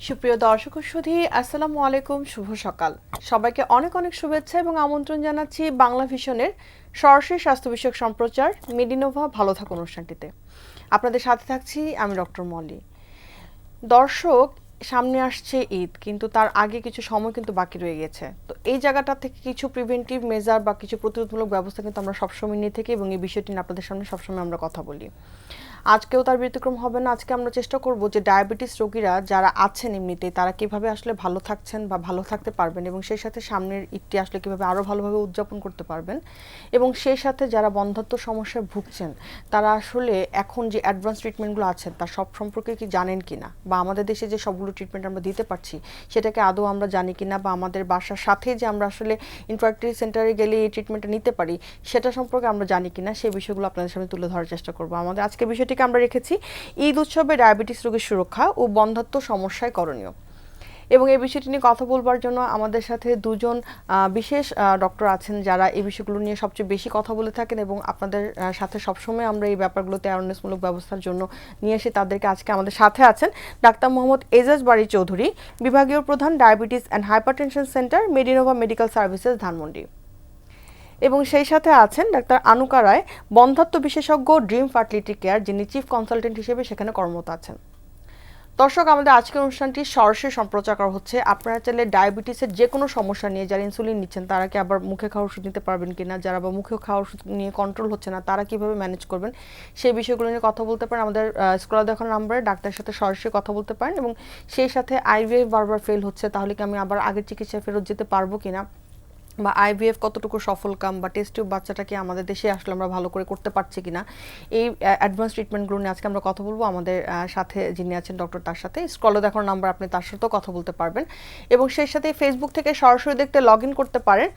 সুপ্রিয় দর্শক ও সুধী, আসসালামু আলাইকুম, শুভ সকাল। সবাইকে অনেক অনেক শুভেচ্ছা এবং আমন্ত্রণ জানাচ্ছি বাংলা ভিশনের সরাসরি স্বাস্থ্য বিষয়ক সম্প্রচার মেডিনোভা ভালো থাকুন অনুষ্ঠানটিতে। আপনাদের সাথে থাকছি আমি ডক্টর মলি। দর্শক, সামনে আসছে ঈদ, কিন্তু তার আগে কিছু সময় কিন্তু বাকি রয়ে গেছে। তো এই জায়গাটা থেকে কিছু প্রিভেন্টিভ মেজার বা কিছু প্রতিরোধমূলক ব্যবস্থা কিন্তু আমরা সবসময় নিয়ে থাকি এবং এই বিষয়টি নিয়ে আপনাদের সামনে সবসময় আমরা কথা বলি। আজকেও তার ব্যতিক্রম হবে না। আজকে আমরা চেষ্টা করব যে ডায়াবেটিস রোগীরা যারা আছেন এমনিতেই তারা কিভাবে আসলে ভালো থাকছেন বা ভালো থাকতে পারবেন এবং সেই সাথে সামনের ঈদটি আসলে কিভাবে আরও ভালোভাবে উদযাপন করতে পারবেন, এবং সেই সাথে যারা বন্ধ্যাত্ব সমস্যায় ভুগছেন তারা আসলে এখন যে অ্যাডভান্স ট্রিটমেন্টগুলো আছে তার সব সম্পর্কে কি জানেন কিনা, বা আমাদের দেশে যে সবগুলো ট্রিটমেন্ট আমরা দিতে পারছি সেটাকে আদৌ আমরা জানি কিনা, বা আমাদের বাসার সাথে যে আমরা আসলে ইনফার্টিলিটি সেন্টারে গেলে এই ট্রিটমেন্টটা নিতে পারি সেটা সম্পর্কে আমরা জানি কিনা, সেই বিষয়গুলো আপনাদের সামনে তুলে ধরার চেষ্টা করবো। আমাদের আজকে বিষয়টিকে আমরা রেখেছি ঈদ উৎসবে ডায়াবেটিস রোগীর সুরক্ষা ও বন্ধ্যাত্ব সমস্যায় করণীয়। এবং এই বিষয়টি নিয়ে কথা বলবার জন্য আমাদের সাথে দুজন বিশেষ ডক্টর আছেন যারা এই বিষয়গুলো নিয়ে সবচেয়ে বেশি কথা বলে থাকেন এবং আপনাদের সাথে সবসময় আমরা এই ব্যাপারগুলোতে অ্যাওয়ারনেসমূলক ব্যবস্থার জন্য নিয়ে এসে তাদেরকে আজকে আমাদের সাথে আছেন ডাক্তার মোহাম্মদ এজাজ বারী চৌধুরী, বিভাগীয় প্রধান diabetes and hypertension centre, Medinova medical services, Dhanmondi. এবং সেই সাথে আছেন ডাক্তার আনুকা রায়, বন্ধ্যাত্ব বিশেষজ্ঞ, ড্রিম ফার্টিলিটি কেয়ার, যিনি চিফ কনসালটেন্ট হিসেবে সেখানে কর্মরত আছেন। দর্শক, আমাদের আজকের অনুষ্ঠানটি সরাসরি সম্প্রচার করা হচ্ছে। আপনারা চাইলে ডায়াবেটিসের যে কোনো সমস্যা নিয়ে যারা ইনসুলিন নিচ্ছেন তারা কি আবার মুখে খাওয়া ওষুধ নিতে পারবেন কিনা, যারা বা মুখে খাওয়া ওষুধ নিয়ে কন্ট্রোল হচ্ছে না তারা কিভাবে ম্যানেজ করবেন, সেই বিষয়গুলো নিয়ে কথা বলতে পারেন। আমাদের স্ক্রলে দেখানো নাম্বারে ডাক্তারের সাথে সরাসরি কথা বলতে পারেন। এবং সেই সাথে আইভিএফ বারবার ফেল হচ্ছে, তাহলে কি আমি আবার আগের চিকিৎসায় ফেরত যেতে পারবো কিনা, বা আইভিএফ কতটুকু সফল কাম, বা টেস্ট টিউব বাচ্চাটাকে আমাদের দেশে আসলে আমরা ভালো করে করতে পারছি কিনা, এই অ্যাডভান্স ট্রিটমেন্টগুলো নিয়ে আজকে আমরা কথা বলবো। আমাদের সাথে যিনি আছেন ডক্টর, তার সাথে স্ক্রলে দেখানো নাম্বার, আপনি তার সাথেও কথা বলতে পারবেন। এবং সেই সাথে ফেসবুক থেকে সরাসরি দেখতে লগ ইন করতে পারেন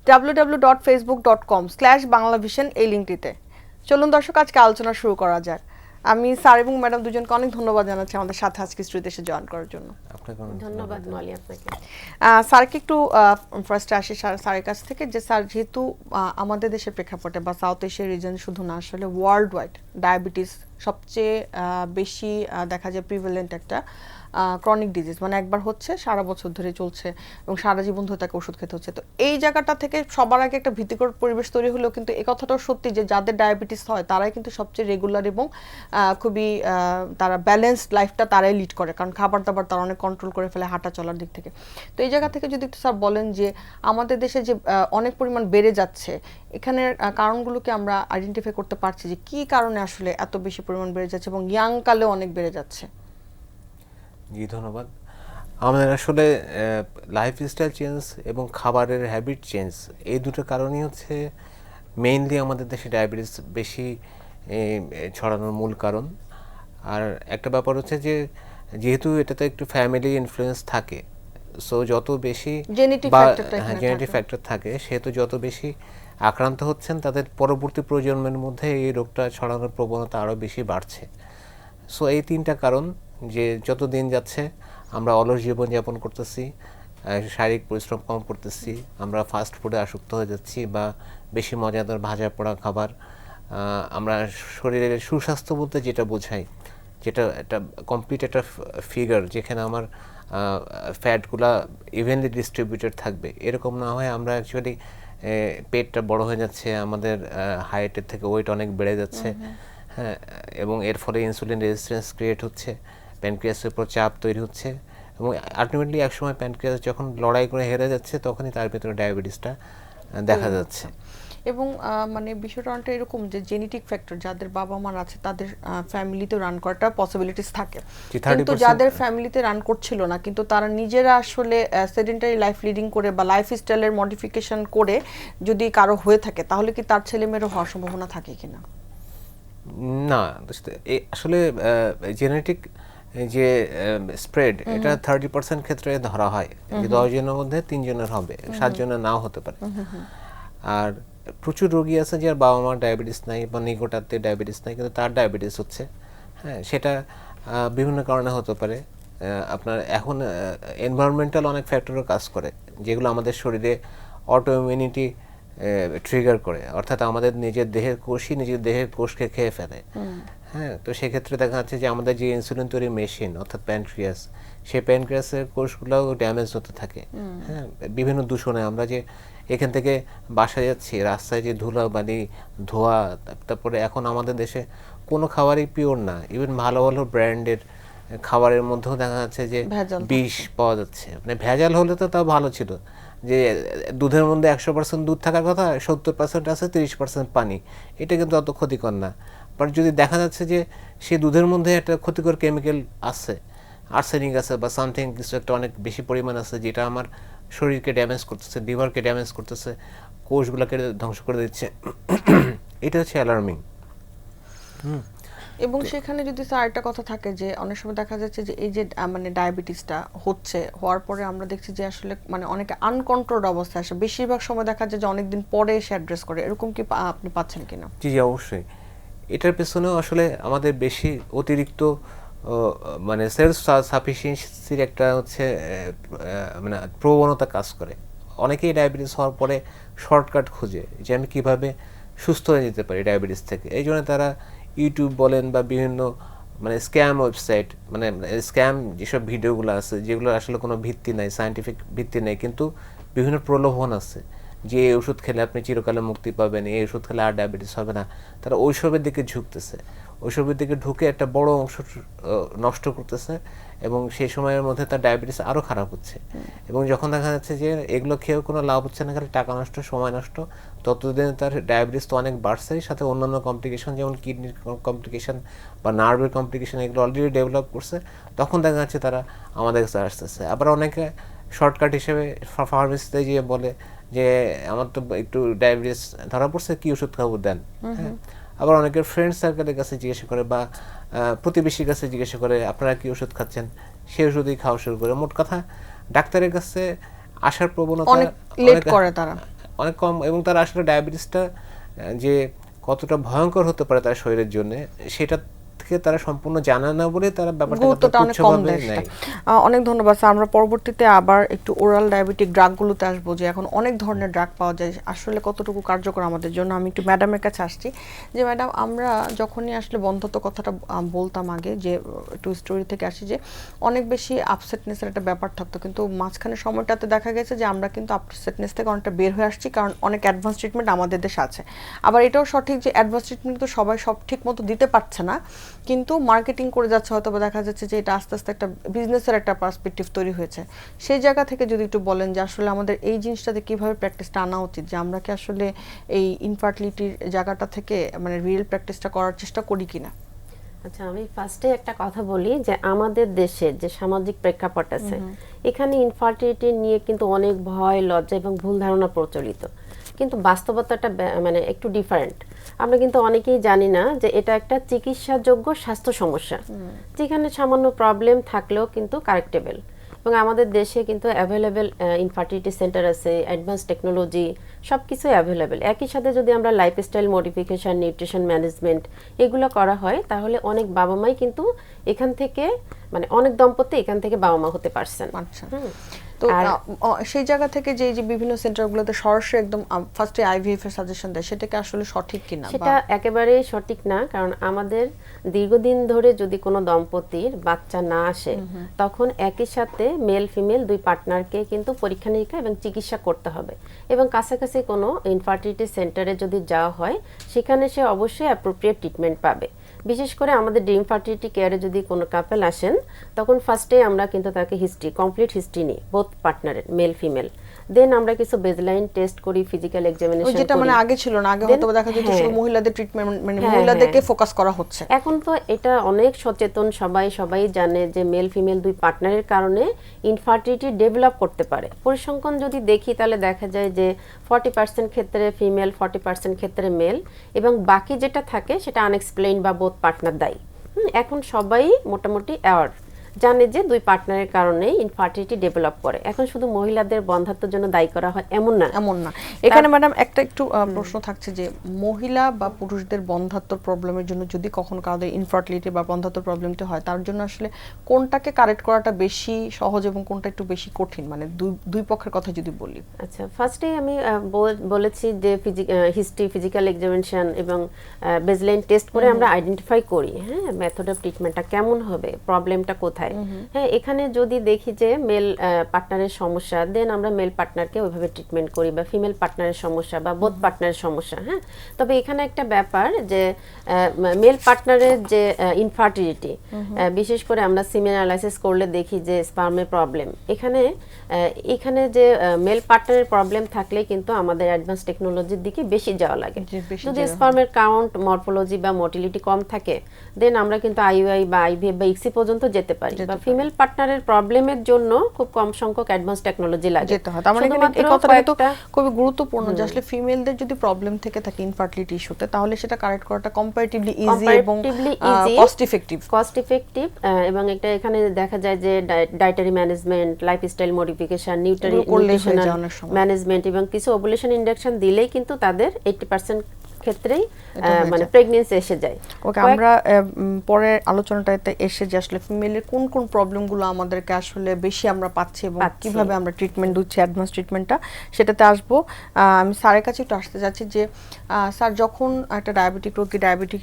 www.facebook.com/banglavision এই লিঙ্কটিতে। চলুন দর্শক, আজকে আলোচনা শুরু করা যাক। আমি স্যার এবং ম্যাডাম দুজনকে অনেক ধন্যবাদ জানাচ্ছি আমাদের সাথে আজকে স্টুডিওতে এসে জয়েন করার জন্য। ধন্যবাদ মলি আপনাকে। স্যারকে একটু ফার্স্টে আসি স্যারের কাছ থেকে, যে স্যার যেহেতু আমাদের দেশের প্রেক্ষাপটে বা সাউথ এশিয়ার রিজন শুধু না, আসলে ওয়ার্ল্ড ওয়াইড ডায়াবেটিস সবচেয়ে বেশি দেখা যায় প্রিভ্যালেন্ট একটা ক্রনিক ডিজিজ, মানে একবার হচ্ছে সারা বছর ধরে চলছে এবং সারা জীবন ধরে তাকে ওষুধ খেতে হচ্ছে। তো এই জায়গাটা থেকে সবার আগে একটা ভীতিকর পরিবেশ তৈরি হলেও কিন্তু এই কথাটাও সত্যি যে যাদের ডায়াবেটিস হয় তারাই কিন্তু সবচেয়ে রেগুলার এবং খুবই তারা ব্যালেন্সড লাইফটা তারাই লিড করে, কারণ খাবার দাবার তারা অনেক কন্ট্রোল করে ফেলে হাঁটা চলার দিক থেকে। তো এই জায়গা থেকে যদি একটু স্যার বলেন যে আমাদের দেশে যে অনেক পরিমাণ বেড়ে যাচ্ছে, এখানের কারণগুলোকে আমরা আইডেন্টিফাই করতে পারছি যে কি কারণে আসলে এত বেশি পরিমাণ বেড়ে যাচ্ছে এবং ইয়াং কালেও অনেক বেড়ে যাচ্ছে? জি ধন্যবাদ। আমাদের আসলে লাইফস্টাইল চেঞ্জ এবং খাবারের হ্যাবিট চেঞ্জ, এই দুটো কারণই হচ্ছে মেইনলি আমাদের দেশে ডায়াবেটিস বেশি ছড়ানোর মূল কারণ। আর একটা ব্যাপার হচ্ছে যে যেহেতু এটাতে একটু ফ্যামিলি ইনফ্লুয়েন্স থাকে, সো যত বেশি জেনেটিক ফ্যাক্টর থাকে, সেহেতু যত বেশি আক্রান্ত হচ্ছেন তাদের পরবর্তী প্রজন্মের মধ্যে এই রোগটা ছড়ানোর প্রবণতা আরও বেশি বাড়ছে। সো এই তিনটা কারণ, যে যত দিন যাচ্ছে আমরা অলস জীবনযাপন করতেছি, শারীরিক পরিশ্রম কম করতেছি, আমরা ফাস্ট ফুডে আসক্ত হয়ে যাচ্ছি বা বেশি মজাদার ভাজা পোড়া খাবার, আমরা শরীরের সুস্বাস্থ্য বলতে যেটা বোঝাই, যেটা একটা কমপ্লিট একটা ফিগার যেখানে আমার ফ্যাটগুলা ইভেনলি ডিস্ট্রিবিউটেড থাকবে, এরকম না হয় আমরা অ্যাকচুয়ালি পেটটা বড় হয়ে যাচ্ছে, আমাদের হাইটের থেকে ওয়েট অনেক বেড়ে যাচ্ছে, হ্যাঁ, এবং এর ফলে ইনসুলিন রেজিস্ট্যান্স ক্রিয়েট হচ্ছে, প্যানক্রিয়াসের উপর চাপ তৈরি হচ্ছে, এবং আলটিমেটলি একসময় প্যানক্রিয়াস যখন লড়াই করে হেরে যাচ্ছে তখনই তার ভিতরে ডায়াবেটিসটা দেখা যাচ্ছে। এবং মানে বিষয়টা অনেকটা এরকম যে জেনেটিক ফ্যাক্টর যাদের বাবা মার আছে তাদের ফ্যামিলিতে রান করাটা পসিবিলিটিস থাকে, কিন্তু যাদের ফ্যামিলিতে রান করছিল না কিন্তু তারা নিজেরা আসলে সেডেন্টারি লাইফ লিডিং করে বা লাইফ স্টাইলের মডিফিকেশন করে যদি কারো হয়ে থাকে, তাহলে কি তার ছেলেমেয়েরও হওয়ার সম্ভাবনা থাকে কিনা? না, আসলে জেনেটিক যে স্প্রেড, এটা 30% ক্ষেত্রে ধরা হয় যে 10 জনের মধ্যে 3 জনের হবে, 7 জনের নাও হতে পারে। আর প্রচুর রোগী আছে যার বাবা মার ডায়াবেটিস নাই বা নিকটাত্মীয় ডায়াবেটিস নাই, কিন্তু তার ডায়াবেটিস হচ্ছে। হ্যাঁ, সেটা বিভিন্ন কারণে হতে পারে। আপনার এখন এনভায়রনমেন্টাল অনেক ফ্যাক্টরও কাজ করে, যেগুলো আমাদের শরীরে অটো ইমিউনিটি ট্রিগার করে, অর্থাৎ আমাদের নিজের দেহের কোষই নিজের দেহের কোষকে খেয়ে ফেলে। হ্যাঁ, তো সেক্ষেত্রে দেখা যাচ্ছে যে আমাদের যে ইনসুলিন তৈরি মেশিন অর্থাৎ প্যানক্রিয়াস, সেই প্যানক্রিয়াসের কোষগুলোও ড্যামেজ হতে থাকে। হ্যাঁ, বিভিন্ন দূষণে আমরা যে এখান থেকে বাসায় যাচ্ছি, রাস্তায় যে ধুলাবালি, ধোঁয়া, তারপরে এখন আমাদের দেশে কোনো খাবারই পিওর না। ইভেন ভালো ভালো ব্র্যান্ডের খাবারের মধ্যেও দেখা যাচ্ছে যে ভেজাল বিষ পাওয়া যাচ্ছে। মানে ভেজাল হলে তো তাও ভালো ছিল, যে দুধের মধ্যে 100% দুধ থাকার কথা, 70% আছে, 30% পানি। এটা কিন্তু অত ক্ষতিকর না। বাট যদি দেখা যাচ্ছে যে সেই দুধের মধ্যে একটা ক্ষতিকর কেমিক্যাল আছে, আর্সেনিক আছে বা সামথিং কিছু একটা অনেক বেশি পরিমাণ আছে, যেটা আমার শরীরকে ড্যামেজ করতেছে, লিভারকে ড্যামেজ করতেছে, কোষগুলোকে ধ্বংস করে দিচ্ছে, এটা হচ্ছে অ্যালার্মিং। এবং সেখানে যদি স্যার আরেকটা কথা থাকে যে অনেক সময় দেখা যাচ্ছে যে এই যে মানে ডায়াবেটিসটা হওয়ার পরে আমরা দেখছি যে আসলে মানে অনেকে আনকন্ট্রোলড অবস্থায় আসে, বেশিরভাগ সময় দেখা যায় যে অনেকদিন পরে এসে অ্যাড্রেস করে, এরকম কি আপনি পাচ্ছেন কিনা? জি জি, অবশ্যই। এটার পেছনেও আসলে আমাদের বেশি অতিরিক্ত মানে সেলফ সাফিসিয়েন্সির একটা হচ্ছে মানে প্রবণতা কাজ করে। অনেকেই ডায়াবেটিস হওয়ার পরে শর্টকাট খুঁজে যে আমি কিভাবে সুস্থ হয়ে যেতে পারি ডায়াবেটিস থেকে। এই জন্য তারা ইউটিউব বলেন বা বিভিন্ন মানে স্ক্যাম ওয়েবসাইট, মানে স্ক্যাম যেসব ভিডিওগুলো আছে যেগুলো আসলে কোনো ভিত্তি নাই, সায়েন্টিফিক ভিত্তি নেই, কিন্তু বিভিন্ন প্রলোভন আছে যে এই ওষুধ খেলে আপনি চিরকালে মুক্তি পাবেন, এই ওষুধ খেলে আর ডায়াবেটিস হবে না। তারা ওইসবের দিকে ঝুঁকতেছে, ওইসবের দিকে ঢুকে একটা বড় অংশ নষ্ট করতেছে, এবং সেই সময়ের মধ্যে তার ডায়াবেটিস আরও খারাপ হচ্ছে। এবং যখন দেখা যাচ্ছে যে এগুলো খেয়েও কোনো লাভ হচ্ছে না, খালি টাকা নষ্ট, সময় নষ্ট, ততদিনে তার ডায়াবেটিস তো অনেক বাড়ছেই, সাথে অন্যান্য কমপ্লিকেশন যেমন কিডনির কমপ্লিকেশন বা নার্ভের কমপ্লিকেশন এগুলো অলরেডি ডেভেলপ করছে। তখন দেখা যাচ্ছে তারা আমাদের কাছে আসতেছে। আবার অনেকে শর্টকাট হিসেবে ফার্মেসিতে গিয়ে বলে যে আমার তো একটু ডায়াবেটিস ধরা পড়ছে, কি ওষুধ খাবো দেন। হ্যাঁ, আবার অনেকের ফ্রেন্ড সার্কেলের কাছে জিজ্ঞাসা করে বা প্রতিবেশীর কাছে জিজ্ঞাসা করে আপনারা কি ওষুধ খাচ্ছেন, সেই ওষুধই খাওয়া শুরু করে। মোট কথা ডাক্তারের কাছে আসার প্রবণতা অনেক লেট করে তারা, অনেক কম, এবং তারা আসলে ডায়াবেটিসটা যে কতটা ভয়ঙ্কর হতে পারে তার শরীরের জন্য সেটা থেকে তারা সম্পূর্ণ জানে না বলে তারা গুরুত্বটা অনেক কম দেয়। অনেক ধন্যবাদ স্যার। আমরা পরবর্তীতে আবার একটু ওরাল ডায়াবেটিক ড্রাগগুলোতে আসবো, যে এখন অনেক ধরনের ড্রাগ পাওয়া যায়, আসলে কতটুকু কার্যকর আমাদের জন্য। আমি একটু ম্যাডামের কাছে আসছি, যে ম্যাডাম আমরা যখনই আসলে বন্ধত্ব কথাটা বলতাম আগে, যে একটু স্টোরি থেকে আসি, যে অনেক বেশি আপসেটনেসের একটা ব্যাপার থাকতো, কিন্তু মাঝখানে সময়টাতে দেখা গেছে যে আমরা কিন্তু আপসেটনেস থেকে অনেকটা বের হয়ে আসছি, কারণ অনেক অ্যাডভান্স ট্রিটমেন্ট আমাদের দেশে আছে। আবার এটাও সঠিক যে অ্যাডভান্স ট্রিটমেন্ট তো সবাই সব ঠিক মতো দিতে পারছে না, কিন্তু মার্কেটিং করে যাচ্ছে, হয়তো দেখা যাচ্ছে যে এটা আস্তে আস্তে একটা বিজনেসের একটা পার্সপেক্টিভ তৈরি হয়েছে। সেই জায়গা থেকে যদি একটু বলেন যে আসলে আমাদের এই জিনিসটাতে কিভাবে প্র্যাকটিসটা আনা উচিত, যে আমরা কি আসলে এই ইনফার্টিলিটির জায়গাটা থেকে মানে রিয়েল প্র্যাকটিসটা করার চেষ্টা করি কিনা? আচ্ছা, আমি ফার্স্টে একটা কথা বলি যে আমাদের দেশের যে সামাজিক প্রেক্ষাপট আছে, এখানে ইনফার্টিলিটি নিয়ে কিন্তু অনেক ভয়, লজ্জা এবং ভুল ধারণা প্রচলিত, কিন্তু বাস্তবতাটা মানে একটু ডিফারেন্ট। আমরা কিন্তু অনেকেই জানি না যে এটা একটা চিকিৎসাযোগ্য স্বাস্থ্য সমস্যা, যেখানে সামান্য প্রবলেম থাকলেও কিন্তু কারেক্টেবল। এবং আমাদের দেশে কিন্তু অ্যাভেলেবেল ইনফার্টিলিটি সেন্টার আছে, অ্যাডভান্স টেকনোলজি সব কিছুই অ্যাভেলেবেল। একই সাথে যদি আমরা লাইফস্টাইল মডিফিকেশন, নিউট্রিশন ম্যানেজমেন্ট এগুলো করা হয়, তাহলে অনেক বাবা মাই কিন্তু এখান থেকে মানে অনেক দম্পতি এখান থেকে বাবা মা হতে পারছেন। আচ্ছা, তো সেই জায়গা থেকে যে বিভিন্ন সেন্টারগুলোতে সরাসরি একদম ফার্স্টে আইভিএফ এর সাজেশন দেয়, সেটা কি আসলে সঠিক কিনা? সেটা একেবারেই সঠিক না, কারণ আমাদের দীর্ঘদিন ধরে যদি কোনো দম্পতির বাচ্চা না আসে, তখন একই সাথে মেল ফিমেল দুই পার্টনারকে কিন্তু পরীক্ষা নিরীক্ষা এবং চিকিৎসা করতে হবে। এবং কাছাকাছি কোনো ইনফার্টিলিটি সেন্টারে যদি যাওয়া হয়, সেখানে সে অবশ্যই অ্যাপ্রোপ্রিয়েট ট্রিটমেন্ট পাবে। বিশেষ করে আমাদের ড্রিম ফার্টিলিটি কেয়ারে যদি কোনো কাপল আসেন, তখন ফার্স্টে আমরা কিন্তু তাকে কমপ্লিট হিস্ট্রি নিই, বোথ পার্টনারের মেল ফিমেল। দেন আমরা কিছু বেজলাইন টেস্ট করি, ফিজিক্যাল এক্সামিনেশন করি, যেটা মানে আগে ছিল না। আগে হয়তো দেখা যেত শুধু মহিলাদের ট্রিটমেন্ট, মানে মহিলাদেরকে ফোকাস করা হচ্ছে। এখন তো এটা অনেক সচেতন, সবাই জানে যে মেল ফিমেল দুই পার্টনারের কারণে ইনফার্টিলিটি ডেভেলপ করতে পারে। পরিসংখ্যান যদি দেখি তাহলে দেখা যায় যে 40% ক্ষেত্রে ফিমেল, 40% ক্ষেত্রে মেল, এবং বাকি যেটা থাকে সেটা আনএক্সপ্লেইন বা বোথ পার্টনার দায়ী। এখন সবাই মোটামুটি অ্যাওয়ার জানে যে দুই পার্টনারের কারণে ইনফার্টিলিটি ডেভেলপ করে। এখন শুধু মহিলাদের বন্ধ্যাত্বের জন্য দায়ী করা হয় এমন না। এখানে ম্যাডাম একটা একটু প্রশ্ন থাকছে যে মহিলা বা পুরুষদের বন্ধ্যাত্ব প্রবলেমের জন্য যদি কখনো কারোর ইনফার্টিলিটি বা বন্ধ্যাত্ব প্রবলেমটা হয়, তার জন্য আসলে কোনটাকে কারেক্ট করাটা বেশি সহজ এবং কোনটা একটু বেশি কঠিন, মানে দুই পক্ষের কথা যদি বলি। আচ্ছা, ফার্স্টে আমি বলেছি যে হিস্ট্রি, ফিজিক্যাল এক্সামিনেশন এবং বেসলাইন টেস্ট করে আমরা আইডেন্টিফাই করি, হ্যাঁ, মেথড অফ ট্রিটমেন্টটা কেমন হবে, প্রবলেমটা কোথায়। হ্যাঁ, এখানে যদি দেখি যে মেল পার্টনারের সমস্যা, দেন আমরা মেল পার্টনারকে ওইভাবে ট্রিটমেন্ট করি, বা ফিমেল পার্টনারের সমস্যা বা বোথ পার্টনারের সমস্যা। হ্যাঁ, তবে এখানে একটা ব্যাপার যে মেল পার্টনারের যে ইনফার্টিলিটি, বিশেষ করে আমরা সিমেন অ্যানালাইসিস করলে দেখি যে স্পার্মের প্রবলেম, এখানে যে মেল পার্টনারের প্রবলেম থাকলে কিন্তু আমাদের অ্যাডভান্স টেকনোলজির দিকে বেশি যাওয়া লাগে। যদি স্পার্মের কাউন্ট, মরফোলজি বা মোটিলিটি কম থাকে, দেন আমরা কিন্তু আইইউআই বা আইভিএফ বা ইক্সি পর্যন্ত যেতে পারি। বা ফিমেল পার্টনারের প্রবলেমের জন্য খুব কম সংখ্যক অ্যাডভান্স টেকনোলজি লাগে। যেতে হয়। তার মানে এই কথাটা কিন্তু খুবই গুরুত্বপূর্ণ যে আসলে ফিমেলদের যদি প্রবলেম থেকে থাকে ইনফার্টিলিটি ইস্যুতে, তাহলে সেটা কারেক্ট করাটা কম্পারেটিভলি ইজি এবং কস্ট ইফেক্টিভ এবং এটা এখানে দেখা যায় যে dietary management, lifestyle modification, nutritional management এবং কিছু ওভুলেশন ইন্ডাকশন দিলেই কিন্তু তাদের 80% ক্ষেত্রেই মানে প্রেগন্যান্সি এসে যায়। ওকে, আমরা পরের আলোচনাটাতে এসে যে আসলে ফিমেলের কোন কোন প্রবলেমগুলো আমাদেরকে আসলে বেশি আমরা পাচ্ছি এবং কিভাবে আমরা ট্রিটমেন্ট দিচ্ছি, অ্যাডভান্স ট্রিটমেন্টটা, সেটাতে আসবো। আমি স্যারের কাছে একটু আসতে যাচ্ছি যে স্যার, যখন একটা ডায়াবেটিক রোগী ডায়াবেটিক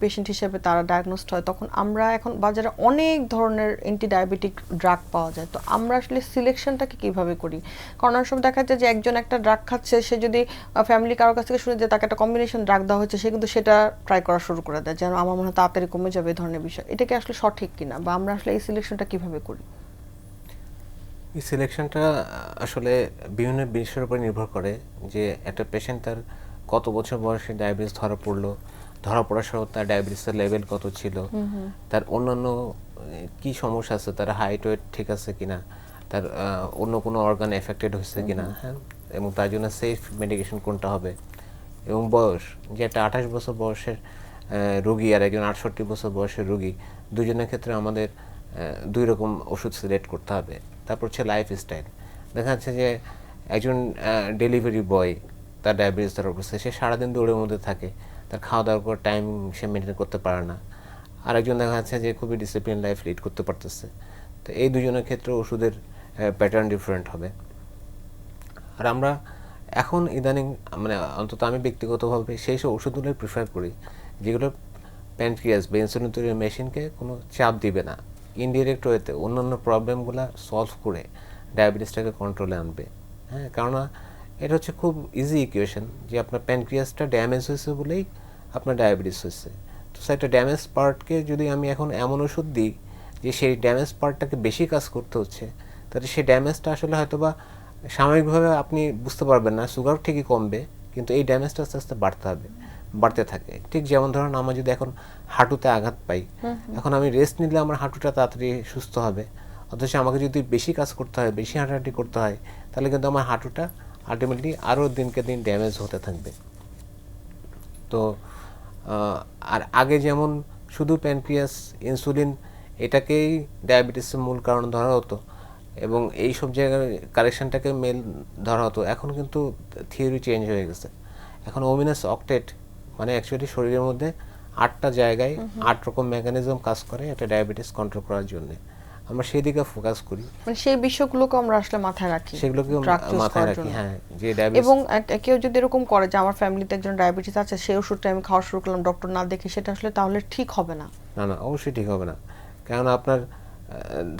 পেশেন্ট হিসেবে তারা ডায়াগনোসড হয়, তখন আমরা এখন বাজারে অনেক ধরনের অ্যান্টি ডায়াবেটিক ড্রাগ পাওয়া যায়। তো আমরা আসলে সিলেকশনটাকে কিভাবে করি? কারণ অনেক সময় দেখা যায় যে একজন একটা ড্রাগ খাচ্ছে, সে যদি ফ্যামিলি কারোর কাছ থেকে শুনে যে তাকে একটা কম্বিনেশন ড্রাগ দেওয়া হচ্ছে, সে কিন্তু সেটা ট্রাই করা শুরু করে দেয়, যেন আমার মনে হয় তাড়াতাড়ি কমে যাবে, এই ধরনের বিষয়। এটা কি আসলে সঠিক কিনা, বা আমরা আসলে এই সিলেকশনটা কিভাবে করি? এই সিলেকশনটা আসলে বিভিন্ন বিষয়ের উপর নির্ভর করে যে একটা পেশেন্ট তার কত বছর বয়সে ডায়াবেটিস ধরা পড়ার সময় তার ডায়াবেটিসের লেভেল কত ছিল, তার অন্যান্য কি সমস্যা আছে, তার হাইট ওয়েট ঠিক আছে কিনা, তার অন্য কোনো অর্গান এফেক্টেড হয়েছে কিনা, হ্যাঁ, এবং তার জন্য সেফ মেডিকেশন কোনটা হবে, এবং বয়স, যে একটা 28 বছর বয়সের রোগী আর একজন 68 বছর বয়সের রোগী, দুজনের ক্ষেত্রে আমাদের দুই রকম ওষুধ সিলেক্ট করতে হবে। তারপর হচ্ছে লাইফস্টাইল। দেখা যাচ্ছে যে একজন ডেলিভারি বয়, তার ডায়াবেটিস ধরা পড়ছে, সে সারাদিন দৌড়ের মধ্যে থাকে, তার খাওয়া দাওয়ার পর টাইম সে মেনটেন করতে পারে না। আরেকজন দেখা যাচ্ছে যে খুবই ডিসিপ্লিন লাইফ লিড করতে পারতেছে। তো এই দুজনের ক্ষেত্রে ওষুধের প্যাটার্ন ডিফারেন্ট হবে। আর আমরা এখন ইদানিং, মানে অন্তত আমি ব্যক্তিগতভাবে সেই সব ওষুধগুলোই প্রিফার করি যেগুলো প্যানক্রিয়াস বা ইনসুলিন তৈরির মেশিনকে কোনো চাপ দিবে না, ইনডিরেক্ট ওয়েতে অন্যান্য প্রবলেমগুলো সলভ করে ডায়াবেটিসটাকে কন্ট্রোলে আনবে। হ্যাঁ, কেননা এটা হচ্ছে খুব ইজি ইকুয়েশন যে আপনার প্যানক্রিয়াসটা ড্যামেজ হয়েছে বলেই আপনার ডায়াবেটিস হয়েছে। তো একটা ড্যামেজ পার্টকে যদি আমি এখন এমন ওষুধ দিই যে সেই ড্যামেজ পার্টটাকে বেশি কাজ করতে হচ্ছে, তাহলে সেই ড্যামেজটা আসলে হয়তোবা সাময়িকভাবে আপনি বুঝতে পারবেন না, সুগার ঠিকই কমবে, কিন্তু এই ড্যামেজটা আস্তে আস্তে বাড়তে থাকে। ঠিক যেমন ধরুন, আমার যদি এখন হাঁটুতে আঘাত পাই, এখন আমি রেস্ট নিলে আমার হাঁটুটা তাড়াতাড়ি সুস্থ হবে, অথচ আমাকে যদি বেশি কাজ করতে হয়, বেশি হাঁটাহাঁটি করতে হয়, তাহলে কিন্তু আমার হাঁটুটা আলটিমেটলি আরও দিনকে দিন ড্যামেজ হতে থাকবে। তো আর আগে যেমন শুধু প্যানক্রিয়াস, ইনসুলিন এটাকেই ডায়াবেটিসের মূল কারণ ধরা হতো এবং এই সব জায়গায় কারেকশনটাকে মেল ধরা হতো, এখন কিন্তু থিওরি চেঞ্জ হয়ে গেছে। এখন ওমিনাস অক্টেট, মানে অ্যাকচুয়ালি শরীরের মধ্যে 8টা জায়গায় 8 রকম মেকানিজম কাজ করে একটা ডায়াবেটিস কন্ট্রোল করার জন্য। আমরা সেই দিকে ফোকাস করি, মানে সেই বিষয়গুলোকে আমরা আসলে মাথায় রাখি, সেগুলোকে মাথায় রাখি। হ্যাঁ, যে ডায়াবেটিস, এবং কেউ যদি এরকম করে যে আমার ফ্যামিলিতে একজন ডায়াবেটিস আছে, সেই ওষুধটা আমি খাওয়া শুরু করলাম ডক্টর না দেখে, সেটা আসলে তাহলে ঠিক হবে না? না, অবশ্যই ঠিক হবে না। কারণ আপনার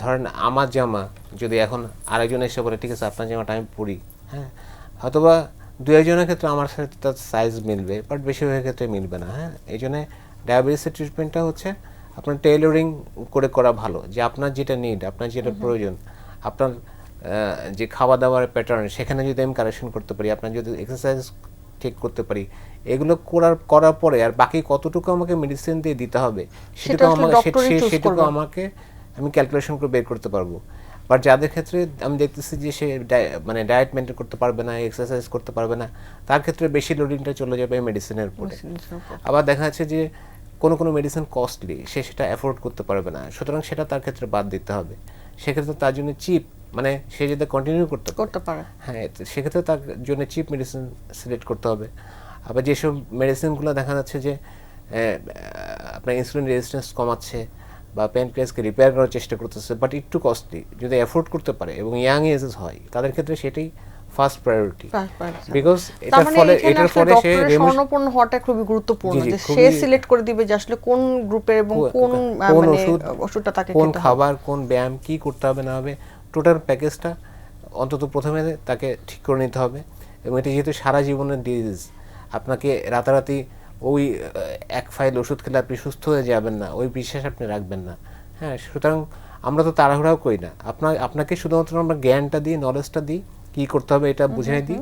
ধরেন আমার জামা যদি এখন আরেকজন এসে বলে ঠিক আছে আপনার জামাটা আমি পরি, হ্যাঁ, হয়তোবা দু একজনের ক্ষেত্রে আমার সাথে তার সাইজ মিলবে, বাট বেশিরভাগের ক্ষেত্রে মিলবে না। হ্যাঁ, এই জন্য ডায়াবেটিসের ট্রিটমেন্টটা হচ্ছে আপনার টেইলরিং করে করা ভালো, যে আপনার যেটা নিড, আপনার যেটা প্রয়োজন, আপনার যে খাওয়া দাওয়ার প্যাটার্ন, সেখানে যদি আমি কারেকশন করতে পারি, আপনার যদি এক্সারসাইজ ঠিক করতে পারি, এগুলো করার পরে আর বাকি কতটুকু আমাকে মেডিসিন দিয়ে দিতে হবে সেটুকু আমাকে আমি ক্যালকুলেশন করে বের করতে পারবো। বাট যাদের ক্ষেত্রে আমি দেখতেছি যে সে মানে ডায়েট মেনটেন করতে পারবে না, এক্সারসাইজ করতে পারবে না, তার ক্ষেত্রে বেশি লোডিংটা চলে যাবে মেডিসিনের উপরে। আবার দেখা যাচ্ছে যে কোনো মেডিসিন কস্টলি, সে সেটা অ্যাফোর্ড করতে পারবে না, সুতরাং সেটা তার ক্ষেত্রে বাদ দিতে হবে। সেক্ষেত্রে তার জন্য চিপ, মানে সে যদি কন্টিনিউ করতে পারে, হ্যাঁ, সেক্ষেত্রে তার জন্য চিপ মেডিসিন সিলেক্ট করতে হবে। আবার যেসব মেডিসিনগুলো দেখা যাচ্ছে যে আপনার ইনসুলিন রেজিস্ট্যান্স কমাচ্ছে বা প্যানক্রিয়াসকে রিপেয়ার করার চেষ্টা করতেছে, বাট একটু কস্টলি, যদি অ্যাফোর্ড করতে পারে এবং ইয়াং এজেস হয়, তাদের ক্ষেত্রে সেটাই ফার্স্ট প্রায়োরিটি। বিকজ এটার পরে সে স্বর্ণপন্ন হওয়াটা খুবই গুরুত্বপূর্ণ, যে সে সিলেক্ট করে দিবে যে আসলে কোন গ্রুপের এবং কোন ওষুধটা তাকে কোন খাবার, কোন ব্যায়াম, কি করতে হবে না হবে, টোটাল প্যাকেজটা অন্তত প্রথমে তাকে ঠিক করে নিতে হবে। এবং এটা যেহেতু সারা জীবনের ডিজিজ, আপনাকে রাতারাতি ওই এক ফাইল ওষুধ খেলে আপনি সুস্থ হয়ে যাবেন না, ওই বিশ্বাস আপনি রাখবেন না। হ্যাঁ, সুতরাং আমরা তো তাড়াহুড়াও করি না, আপনাকে শুধুমাত্র আমরা জ্ঞানটা দিই, নলেজটা দিই, কী করতে হবে এটা বুঝিয়ে দিই,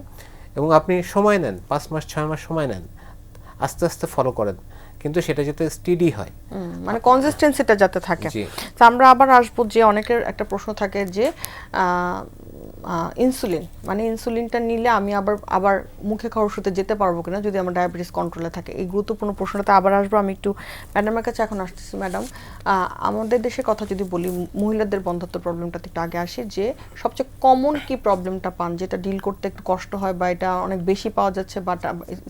এবং আপনি সময় নেন, 5 মাস 6 মাস সময় নেন, আস্তে আস্তে ফলো করেন, কিন্তু সেটা যাতে স্টেডি হয়, মানে কনসিস্টেন্সিটা যাতে থাকে। তো আমরা আবার আসবো যে অনেকের একটা প্রশ্ন থাকে যে ইনসুলিন, মানে ইনসুলিনটা নিলে আমি আবার মুখে খাওয়ার ওষুধে যেতে পারবো কিনা যদি আমার ডায়াবেটিস কন্ট্রোলে থাকে, এই গুরুত্বপূর্ণ প্রশ্নটাতে আবার আসবো। আমি একটু ম্যাডামের কাছে এখন আসতেছি। ম্যাডাম, আমাদের দেশের কথা যদি বলি, মহিলাদের বন্ধ্যাত্ব প্রবলেমটাতে একটু আগে আসি, যে সবচেয়ে কমন কি প্রবলেমটা পান যেটা ডিল করতে একটু কষ্ট হয় বা এটা অনেক বেশি পাওয়া যাচ্ছে বাট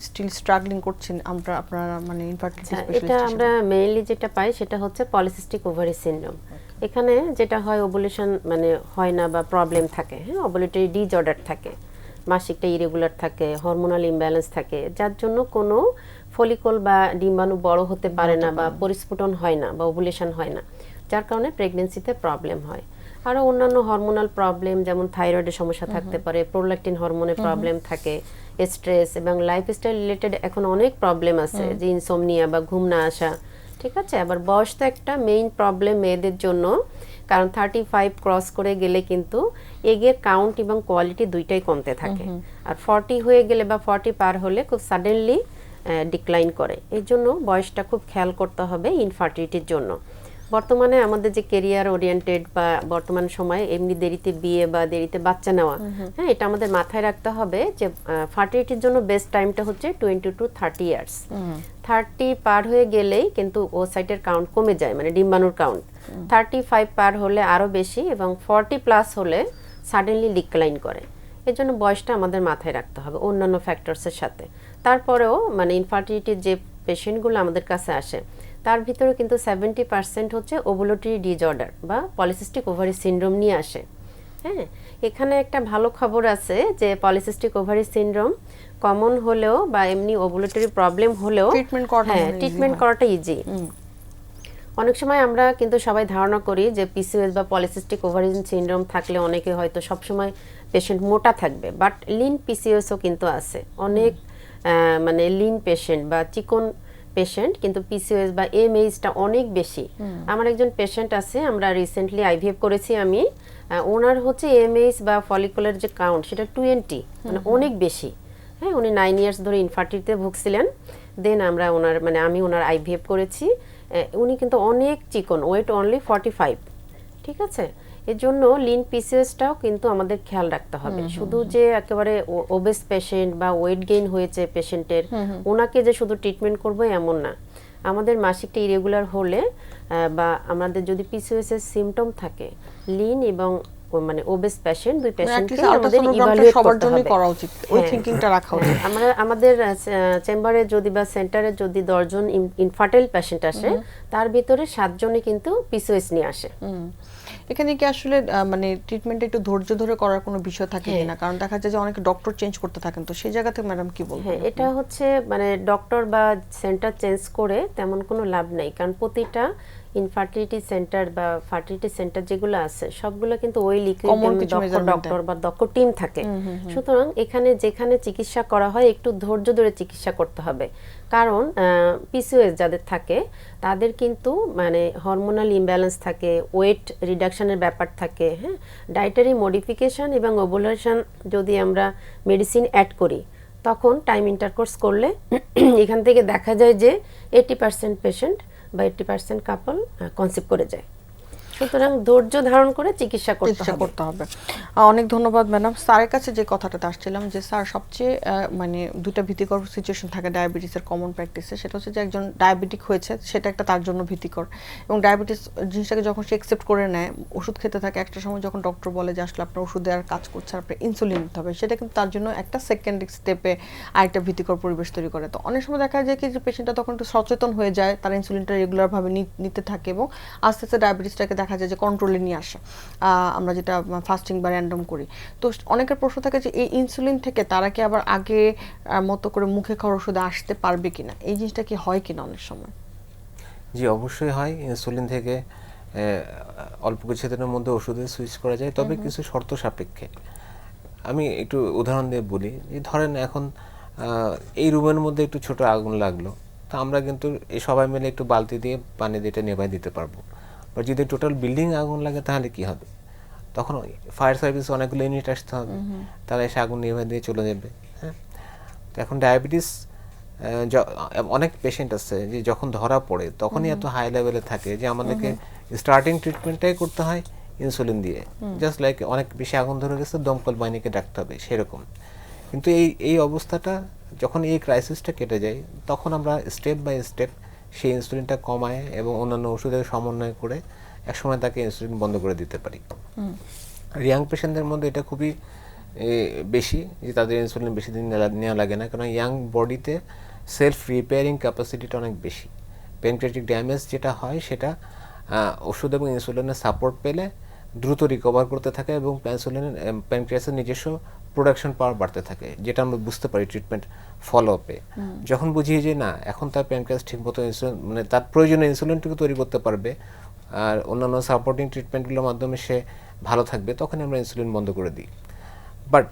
স্টিল স্ট্রাগলিং করছেন আপনারা, মানে ইনফার্টিলিটি স্পেশালিস্ট? এটা আমরা মেইনলি যেটা পাই সেটা হচ্ছে পলিসিস্টিক ওভারি সিনড্রোম। এখানে যেটা হয়, ওভুলেশন মানে হয় না বা প্রবলেম থাকে, হ্যাঁ, ওভুলেটরি ডিসঅর্ডার থাকে, মাসিকটা ইরেগুলার থাকে, হরমোনাল ইমব্যালেন্স থাকে, যার জন্য কোনো ফলিকল বা ডিম্বাণু বড় হতে পারে না বা পরিস্ফুটন হয় না বা ওভুলেশন হয় না, যার কারণে প্রেগনেন্সিতে প্রবলেম হয়। আরও অন্যান্য হরমোনাল প্রবলেম যেমন থাইরয়েডের সমস্যা থাকতে পারে, প্রোল্যাকটিন হরমোনের প্রবলেম থাকে, স্ট্রেস এবং লাইফস্টাইল রিলেটেড এখন অনেক প্রবলেম আছে, যে ইনসোমনিয়া বা ঘুম না আসা, ঠিক আছে। আবার বয়স তো একটা মেইন প্রবলেম মেয়েদের জন্য, কারণ 35 ক্রস করে গেলে কিন্তু এগের কাউন্ট এবং কোয়ালিটি দুইটাই কমতে থাকে, আর 40 হয়ে গেলে বা 40 পার হলে খুব সাডেনলি ডিক্লাইন করে। এই জন্য বয়সটা খুব খেয়াল করতে হবে ইনফার্টিলিটির জন্য। বর্তমানে আমাদের যে কেরিয়ার ওরিয়েন্টেড বা বর্তমান সময়ে এমনি দেরিতে বিয়ে বা দেরিতে বাচ্চা নেওয়া, হ্যাঁ, এটা আমাদের মাথায় রাখতে হবে যে ফার্টিলিটির জন্য বেস্ট টাইমটা হচ্ছে 20 to 30 ইয়ার্স। 30 পার হয়ে গেলেই কিন্তু ওসাইটের কাউন্ট কমে যায়, মানে ডিম্বাণুর কাউন্ট। 35 পার হলে আরও বেশি, এবং 40 প্লাস হলে সাডেনলি ডিক্লাইন করে। এর জন্য বয়সটা আমাদের মাথায় রাখতে হবে অন্যান্য ফ্যাক্টরসের সাথে। তারপরেও মানে ইনফার্টিলিটির যে পেশেন্টগুলো আমাদের কাছে আসে, তার ভিতরে কিন্তু 70% হচ্ছে ওভুলেটরি ডিসঅর্ডার বা পলিসিস্টিক ওভারি সিনড্রোম নিয়ে আসে। হ্যাঁ, এখানে একটা ভালো খবর আছে যে পলিসিস্টিক ওভারি সিনড্রোম কমন হলেও বা এমনি ওভুলেটরি প্রবলেম হলেও ট্রিটমেন্ট করাটা ইজি। অনেক সময় আমরা কিন্তু সবাই ধারণা করি যে পিসিওএস বা পলিসিস্টিক ওভারি সিনড্রোম থাকলে অনেকে হয়তো সবসময় পেশেন্ট মোটা থাকবে, বাট লিন পিসিওএসও কিন্তু আছে। অনেক মানে লিন পেশেন্ট বা চিকন পেশেন্ট কিন্তু পিসিওএস বা এমএইচটা অনেক বেশি। আমার একজন পেশেন্ট আছে, আমরা রিসেন্টলি আইভিএফ করেছি আমি, ওনার হচ্ছে এমএইচ বা ফলিকুলার যে কাউন্ট সেটা 20, মানে অনেক বেশি। হ্যাঁ, উনি 9 ইয়ার্স ধরে ইনফার্টিলিটিতে ভুগছিলেন। দেন আমি ওনার আইভিএফ করেছি। উনি কিন্তু অনেক চিকন, ওয়েট অনলি 45, ঠিক আছে। এর জন্য লিন পিসিওএসটাও কিন্তু আমাদের খেয়াল রাখতে হবে। শুধু যে একেবারে ওবেস পেশেন্ট বা ওয়েট গেইন হয়েছে পেশেন্টের, ওনাকে যে শুধু ট্রিটমেন্ট করবো এমন না। আমাদের মাসিকটা ইরেগুলার হলে বা আমাদের যদি পিসিওএস এর সিমটম থাকে, লিন এবং মানে ওবেস পেশেন্ট, দুই পেশেন্টকে আমাদের ইভালুয়েট করতে হবে, করা উচিত, ওই থিংকিংটা রাখা উচিত। আমাদের চেম্বারে যদি বা সেন্টারে যদি 10 জন ইনফার্টাইল পেশেন্ট আসে, তার ভিতরে 7 জনই কিন্তু পিসিওএস নিয়ে আসে। এখানে কি আসলে মানে ট্রিটমেন্ট একটু ধৈর্য ধরে করার কোনো বিষয় থাকে কিনা? কারণ দেখা যায় যে অনেকে ডক্টর চেঞ্জ করতে থাকেন, তো সেই জায়গা থেকে ম্যাডাম কি বলবেন? হ্যাঁ, এটা হচ্ছে মানে ডক্টর বা সেন্টার চেঞ্জ করে তেমন কোনো লাভ নেই, কারণ প্রতিটা ইনফার্টিলিটি সেন্টার বা ফার্টিলিটি সেন্টার যেগুলো আছে সবগুলো কিন্তু ওই ডক্টর বা দক্ষ টিম থাকে। সুতরাং এখানে যেখানে চিকিৎসা করা হয় একটু ধৈর্য ধরে চিকিৎসা করতে হবে, কারণ পিসিওএস যাদের থাকে তাদের কিন্তু মানে হরমোনাল ইমব্যালেন্স থাকে, ওয়েট রিডাকশনের ব্যাপার থাকে, হ্যাঁ, ডায়েটারি মডিফিকেশন এবং ওভুলেশন যদি আমরা মেডিসিন অ্যাড করি, তখন টাইম ইন্টারকোর্স করলে এখান থেকে দেখা যায় যে 80% পেশেন্ট বা 80% কাপল কনসিভ করে যায়। সুতরাং ধৈর্য ধারণ করে চিকিৎসা চিকিৎসা হবে। করতে হবে। অনেক ধন্যবাদ ম্যাডাম। স্যারের কাছে যে কথাটাতে আসছিলাম যে স্যার সবচেয়ে মানে দুইটা ভীতিকর সিচুয়েশন থাকে ডায়াবেটিসের কমন প্র্যাকটিসে, সেটা হচ্ছে যে একজন ডায়াবেটিক হয়েছে সেটা একটা তার জন্য ভীতিকর, এবং ডায়াবেটিস জিনিসটাকে যখন সে অ্যাকসেপ্ট করে নেয়, ওষুধ খেতে থাকে, একটা সময় যখন ডক্টর বলে যে আসলে আপনার ওষুধে আর কাজ করছে, আপনার ইনসুলিন নিতে হবে, সেটা কিন্তু তার জন্য একটা সেকেন্ড স্টেপে আরেকটা ভীতিকর পরিবেশ তৈরি করে। তো অনেক সময় দেখা যায় কি যে পেশেন্টটা তখন একটু সচেতন হয়ে যায়, তার ইনসুলিনটা রেগুলারভাবে নিতে থাকে এবং আস্তে আস্তে ডায়াবেটিসটাকে দেখা যায় যে কন্ট্রোলে নিয়ে আসে, আমরা যেটা ফাস্টিং বা র্যান্ডম করি। তো অনেকের প্রশ্ন থাকে যে এই ইনসুলিন থেকে তারা কি আবার আগে মতো করে মুখে খাওয়ার ওষুধে আসতে পারবে কিনা, এই জিনিসটা কি হয় কিনা অনেক সময়? জি, অবশ্যই হয়। ইনসুলিন থেকে অল্প কিছুদিনের মধ্যে ওষুধে সুইচ করা যায়, তবে কিছু শর্ত সাপেক্ষে। আমি একটু উদাহরণ দিয়ে বলি, যে ধরেন এখন এই রুমের মধ্যে একটু ছোট আগুন লাগলো, তো আমরা কিন্তু এই সবাই মিলে একটু বালতি দিয়ে পানি দিয়ে এটা নেভাই দিতে পারবো। বা যদি টোটাল বিল্ডিং আগুন লাগে তাহলে কি হবে? তখন ফায়ার সার্ভিস অনেকগুলো ইউনিট আসতে হবে, তারা এসে আগুন নেভাই দিয়ে চলে যাবে। হ্যাঁ, তো এখন ডায়াবেটিস অনেক পেশেন্ট আছে যে যখন ধরা পড়ে তখনই এত হাই লেভেলে থাকে যে আমাদেরকে স্টার্টিং ট্রিটমেন্টটাই করতে হয় ইনসুলিন দিয়ে, জাস্ট লাইক অনেক বেশি আগুন ধরে গেছে দমকল বাহিনীকে ডাকতে হবে সেরকম। কিন্তু এই অবস্থাটা যখন এই ক্রাইসিসটা কেটে যায়, তখন আমরা স্টেপ বাই স্টেপ সেই ইনসুলিনটা কমায় এবং অন্যান্য ওষুধের সমন্বয় করে একসময় তাকে ইনসুলিন বন্ধ করে দিতে পারি। আর ইয়াং পেশেন্টদের মধ্যে এটা খুবই বেশি, যে তাদের ইনসুলিন বেশি দিন নেওয়া লাগে না, কারণ ইয়াং বডিতে সেলফ রিপেয়ারিং ক্যাপাসিটিটা অনেক বেশি। প্যানক্রিয়াটিক ড্যামেজ যেটা হয় সেটা ওষুধ এবং ইনসুলিনের সাপোর্ট পেলে দ্রুত রিকভার করতে থাকে এবং প্যানক্রিয়াসের নিজস্ব প্রোডাকশন পাওয়ার বাড়তে থাকে, যেটা আমরা বুঝতে পারি ট্রিটমেন্ট ফলো আপে। যখন বুঝি যে না, এখন তার প্যানক্রিয়াস ঠিকমতো ইনসুলিন মানে তার প্রয়োজনীয় ইনসুলিনটুকু তৈরি করতে পারবে আর অন্যান্য সাপোর্টিং ট্রিটমেন্টগুলোর মাধ্যমে সে ভালো থাকবে, তখন আমরা ইনসুলিন বন্ধ করে দিই। বাট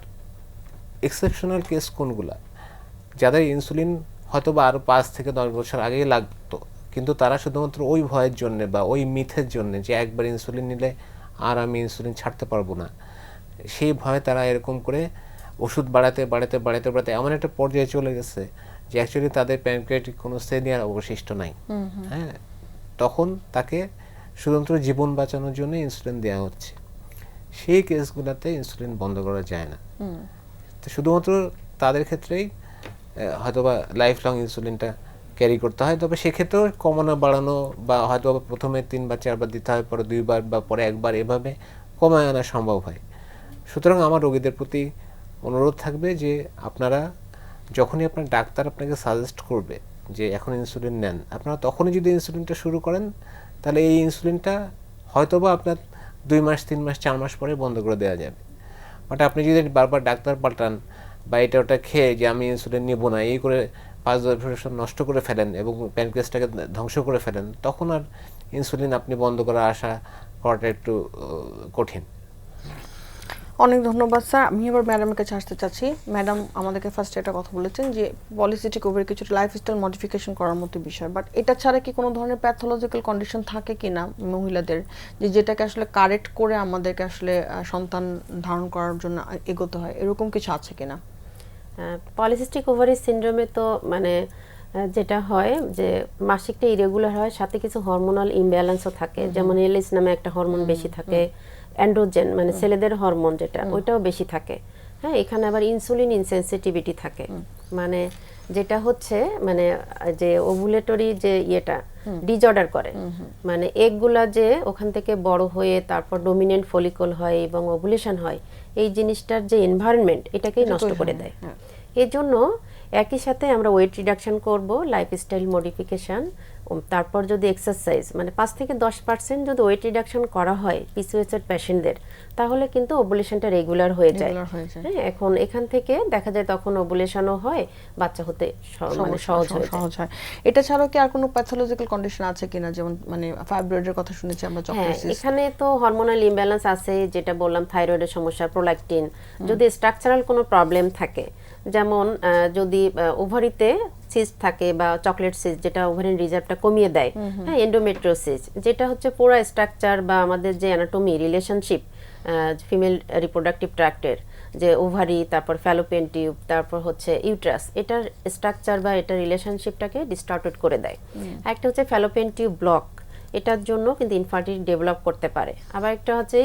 এক্সেপশনাল কেস কোনগুলা? যাদের ইনসুলিন হয়তো বা আরও 5 থেকে 10 বছর আগেই লাগতো, কিন্তু তারা শুধুমাত্র ওই ভয়ের জন্যে বা ওই মিথের জন্যে যে একবার ইনসুলিন নিলে আর আমি ইনসুলিন ছাড়তে পারবো না, সেই ভয়ে তারা এরকম করে ওষুধ বাড়াতে বাড়াতে বাড়াতে বাড়াতে এমন একটা পর্যায়ে চলে গেছে যে অ্যাকচুয়ালি তাদের প্যানক্রিয়াটিক কোনো শ্রেণী আর অবশিষ্ট নাই। হ্যাঁ, তখন তাকে শুধুমাত্র জীবন বাঁচানোর জন্য ইনসুলিন দেওয়া হচ্ছে। সেই কেসগুলোতে ইনসুলিন বন্ধ করা যায় না। তো শুধুমাত্র তাদের ক্ষেত্রেই হয়তোবা লাইফ লং ইনসুলিনটা ক্যারি করতে হয়, তবে সেক্ষেত্রেও কমানো বাড়ানো বা হয়তো প্রথমে 3 বা 4 বার দিতে হয়, পরে 2 বার বা পরে 1 বার, এভাবে কমায় আনা সম্ভব হয়। সুতরাং আমার রোগীদের প্রতি অনুরোধ থাকবে যে আপনারা যখনই আপনার ডাক্তার আপনাকে সাজেস্ট করবে যে এখন ইনসুলিন নেন, আপনারা তখনই যদি ইনসুলিনটা শুরু করেন, তাহলে এই ইনসুলিনটা হয়তোবা আপনার 2 মাস 3 মাস 4 মাস পরে বন্ধ করে দেওয়া যাবে। বাট আপনি যদি বারবার ডাক্তার পাল্টান বা এটা ওটা খেয়ে যে আমি ইনসুলিন নিব না এই করে 5-10 বছর নষ্ট করে ফেলেন এবং প্যানক্রিয়াসটাকে ধ্বংস করে ফেলেন, তখন আর ইনসুলিন আপনি বন্ধ করা আশা করাটা একটু কঠিন। অনেক ধন্যবাদ স্যার। আমি এবার ম্যাডামের কাছে আসতে চাচ্ছি। ম্যাডাম আমাদেরকে ফার্স্টে একটা কথা বলেছেন যে পলিসিস্টিক ওভারি কিছুটা লাইফস্টাইল মডিফিকেশন করার মতো বিষয়, বাট এটা ছাড়া কি কোনো ধরনের প্যাথোলজিক্যাল কন্ডিশন থাকে কি না মহিলাদের, যেটাকে আসলে কারেক্ট করে আমাদেরকে আসলে সন্তান ধারণ করার জন্য এগোতে হয়, এরকম কিছু আছে কিনা? পলিসিস্টিক ওভারি সিনড্রোমে তো মানে যেটা হয় যে মাসিকটা ইরেগুলার হয়, সাথে কিছু হরমোনাল ইমব্যালেন্সও থাকে, যেমন এলএস নামে একটা হরমোন বেশি থাকে, অ্যান্ড্রোজেন মানে ছেলেদের হরমোন যেটা ওইটাও বেশি থাকে। হ্যাঁ, এখানে আবার ইনসুলিন ইনসেনসিটিভিটি থাকে, মানে যেটা হচ্ছে মানে যে ওভুলেটরি যে ইয়েটা ডিজঅর্ডার করে, মানে এগগুলা যে ওখান থেকে বড় হয়ে তারপর ডমিনেন্ট ফলিকল হয় এবং ওভুলেশন হয়, এই জিনিসটার যে এনভায়রনমেন্ট এটাকেই নষ্ট করে দেয়। এর জন্য একই সাথে আমরা ওয়েট রিডাকশন করব, লাইফস্টাইল মডিফিকেশন, তারপর যদি এক্সারসাইজ মানে 5 থেকে 10% যদি ওয়েট রিডাকশন করা হয় পিসিওএস এর পেশেন্টদের, তাহলে কিন্তু ওভুলেশনটা রেগুলার হয়ে যায়। হ্যাঁ, এখন এখান থেকে দেখা যায় তখন ওভুলেশনও হয়, বাচ্চা হতে মানে সহজ হয়। এটা ছাড়াও কি আর কোনো প্যাথোলজিক্যাল কন্ডিশন আছে কিনা, যেমন মানে ফাইব্রয়েডের কথা শুনেছি আমরা, চক্রাসিস? এখানে তো হরমোনাল ইমব্যালেন্স আছে, যেটা বললাম থাইরয়েডের সমস্যা, প্রোল্যাকটিন, যদি স্ট্রাকচারাল কোনো প্রবলেম থাকে, যেমন যদি ওভারিতে সিস্ট থাকে বা চকলেট সিস্ট যেটা ওভারিন রিজার্ভটা কমিয়ে দেয়, হ্যাঁ, এন্ডোমেট্রিওসিস যেটা হচ্ছে পুরো স্ট্রাকচার বা আমাদের যে অ্যানাটমি রিলেশনশিপ ফিমেল রিপ্রোডাক্টিভ ট্র্যাক্টের, যে ওভারি, তারপর ফ্যালোপিয়ান টিউব, তারপর হচ্ছে ইউট্রাস, এটার স্ট্রাকচার বা এটার রিলেশনশিপটাকে ডিস্টর্টেড করে দেয়। একটা হচ্ছে ফ্যালোপিয়ান টিউব ব্লক, এটার জন্য কিন্তু ইনফার্টিলিটি ডেভেলপ করতে পারে। আবার একটা হচ্ছে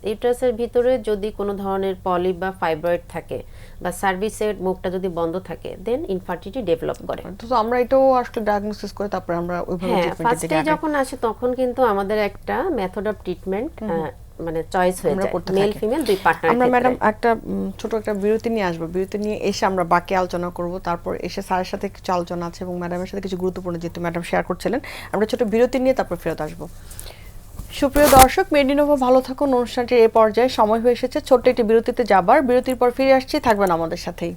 ইউট্রাসের ভিতরে যদি কোনো ধরনের পলিপ বা ফাইব্রয়েড থাকে বা সার্ভিসের মুখটা যদি বন্ধ থাকে দেন ইনফার্টিলিটি ডেভেলপ করে। তো আমরা এটাও আসলে ডায়াগনোসিস করে তারপরে আমরা ওইভাবে হ্যাঁ, ট্রিটমেন্টের ফার্স্টে দিকে যখন আসে তখন কিন্তু আমাদের একটা মেথড অফ ট্রিটমেন্ট মানে চয়েস হয়ে আমরা যায় করতে মেল থাকি। ফিমেল দুই পার্টনার। আমরা ম্যাডাম একটা ছোট একটা বিরতি নিয়ে আসবো, বিরতি নিয়ে এসে আমরা বাকি আলোচনা করব, তারপর এসে স্যারের সাথে কিছু আলোচনা আছে এবং ম্যাডামের সাথে কিছু গুরুত্বপূর্ণ যেহেতু ম্যাডাম শেয়ার করছিলেন, আমরা ছোট বিরতি নিয়ে তারপর ফেরত আসবো। সুপ্রিয় দর্শক, মেডিনোভা ভালো থাকুন অনুষ্ঠানটির এই পর্যায়ে সময় হয়ে এসেছে ছোট্ট একটি বিরতিতে যাবার। বিরতির পর ফিরে আসছি, থাকবেন আমাদের সাথেই।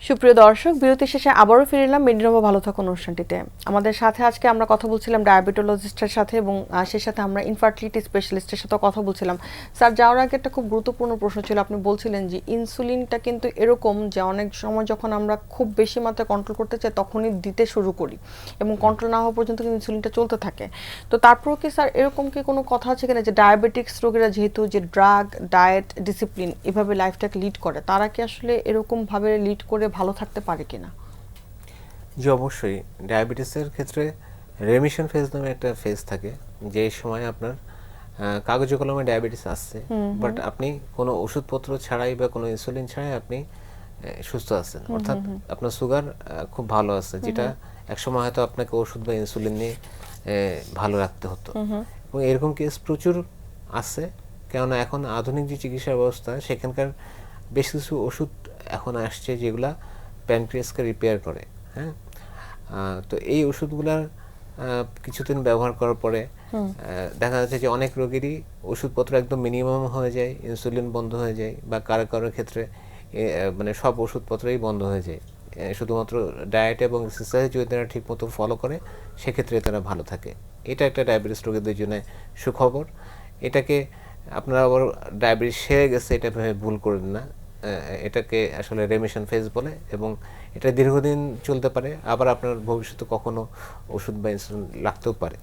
সুপ্রিয় দর্শক, বিরতি শেষে আবারও ফিরে এলাম মেডিনোভা ভালো থাকুন অনুষ্ঠানটিতে। আমাদের সাথে আজকে আমরা কথা বলছিলাম ডায়াবেটোলজিস্টের সাথে এবং সেই সাথে আমরা ইনফার্টিলিটি স্পেশালিস্টের সাথে কথা বলছিলাম। স্যার, যাওয়ার আগে একটা খুব গুরুত্বপূর্ণ প্রশ্ন ছিল, আপনি বলছিলেন যে ইনসুলিনটা কিন্তু এরকম যে অনেক সময় যখন আমরা খুব বেশি মাত্রায় কন্ট্রোল করতে চাই তখনই দিতে শুরু করি এবং কন্ট্রোল না হওয়া পর্যন্ত কিন্তু ইনসুলিনটা চলতে থাকে। তো তারপরেও কি স্যার এরকম কি কোনো কথা আছে কিনা যে ডায়াবেটিক্স রোগীরা যেহেতু যে ড্রাগ, ডায়েট, ডিসিপ্লিন এভাবে লাইফটাকে লিড করে, তারা কি আসলে এরকমভাবে লিড করে ভালো থাকতে পারে কিনা? জি, অবশ্যই। ডায়াবেটিসের ক্ষেত্রে রেমিশন ফেজ নামে একটা ফেজ থাকে, যে সময় আপনার কাগজে কলমে ডায়াবেটিস আসছে, বাট আপনি কোনো ওষুধপত্র ছাড়াই বা কোনো ইনসুলিন ছাড়াই আপনি সুস্থ আছেন, অর্থাৎ আপনার সুগার খুব ভালো আছে, যেটা একসময় হয়তো আপনাকে ওষুধ বা ইনসুলিন নিয়ে ভালো রাখতে হতো। এবং এরকম কেস প্রচুর আছে, কেননা এখন আধুনিক যে চিকিৎসা ব্যবস্থা সেখানকার বেশ কিছু ওষুধ এখন আসছে যেগুলা প্যানক্রিয়াসকে রিপেয়ার করে। হ্যাঁ, তো এই ওষুধগুলার কিছুদিন ব্যবহার করার পরে দেখা যাচ্ছে যে অনেক রোগীরই ওষুধপত্র একদম মিনিমাম হয়ে যায়, ইনসুলিন বন্ধ হয়ে যায়, বা কারো কারো ক্ষেত্রে মানে সব ওষুধপত্রই বন্ধ হয়ে যায়। শুধুমাত্র ডায়েট এবং এক্সারসাইজ যদি তারা ঠিক মতো ফলো করে সেক্ষেত্রে তারা ভালো থাকে। এটা একটা ডায়াবেটিস রোগীদের জন্য সুখবর। এটাকে আপনারা আবার ডায়াবেটিস সেরে গেছে এটা ভেবে ভুল করেন না, এটাকে আসলে রেমিশন ফেজ বলে এবং এটা দীর্ঘদিন চলতে পারে, আবার আপনার ভবিষ্যতে কখনো ওষুধ বা ইনসুলিন লাগতেও পারে।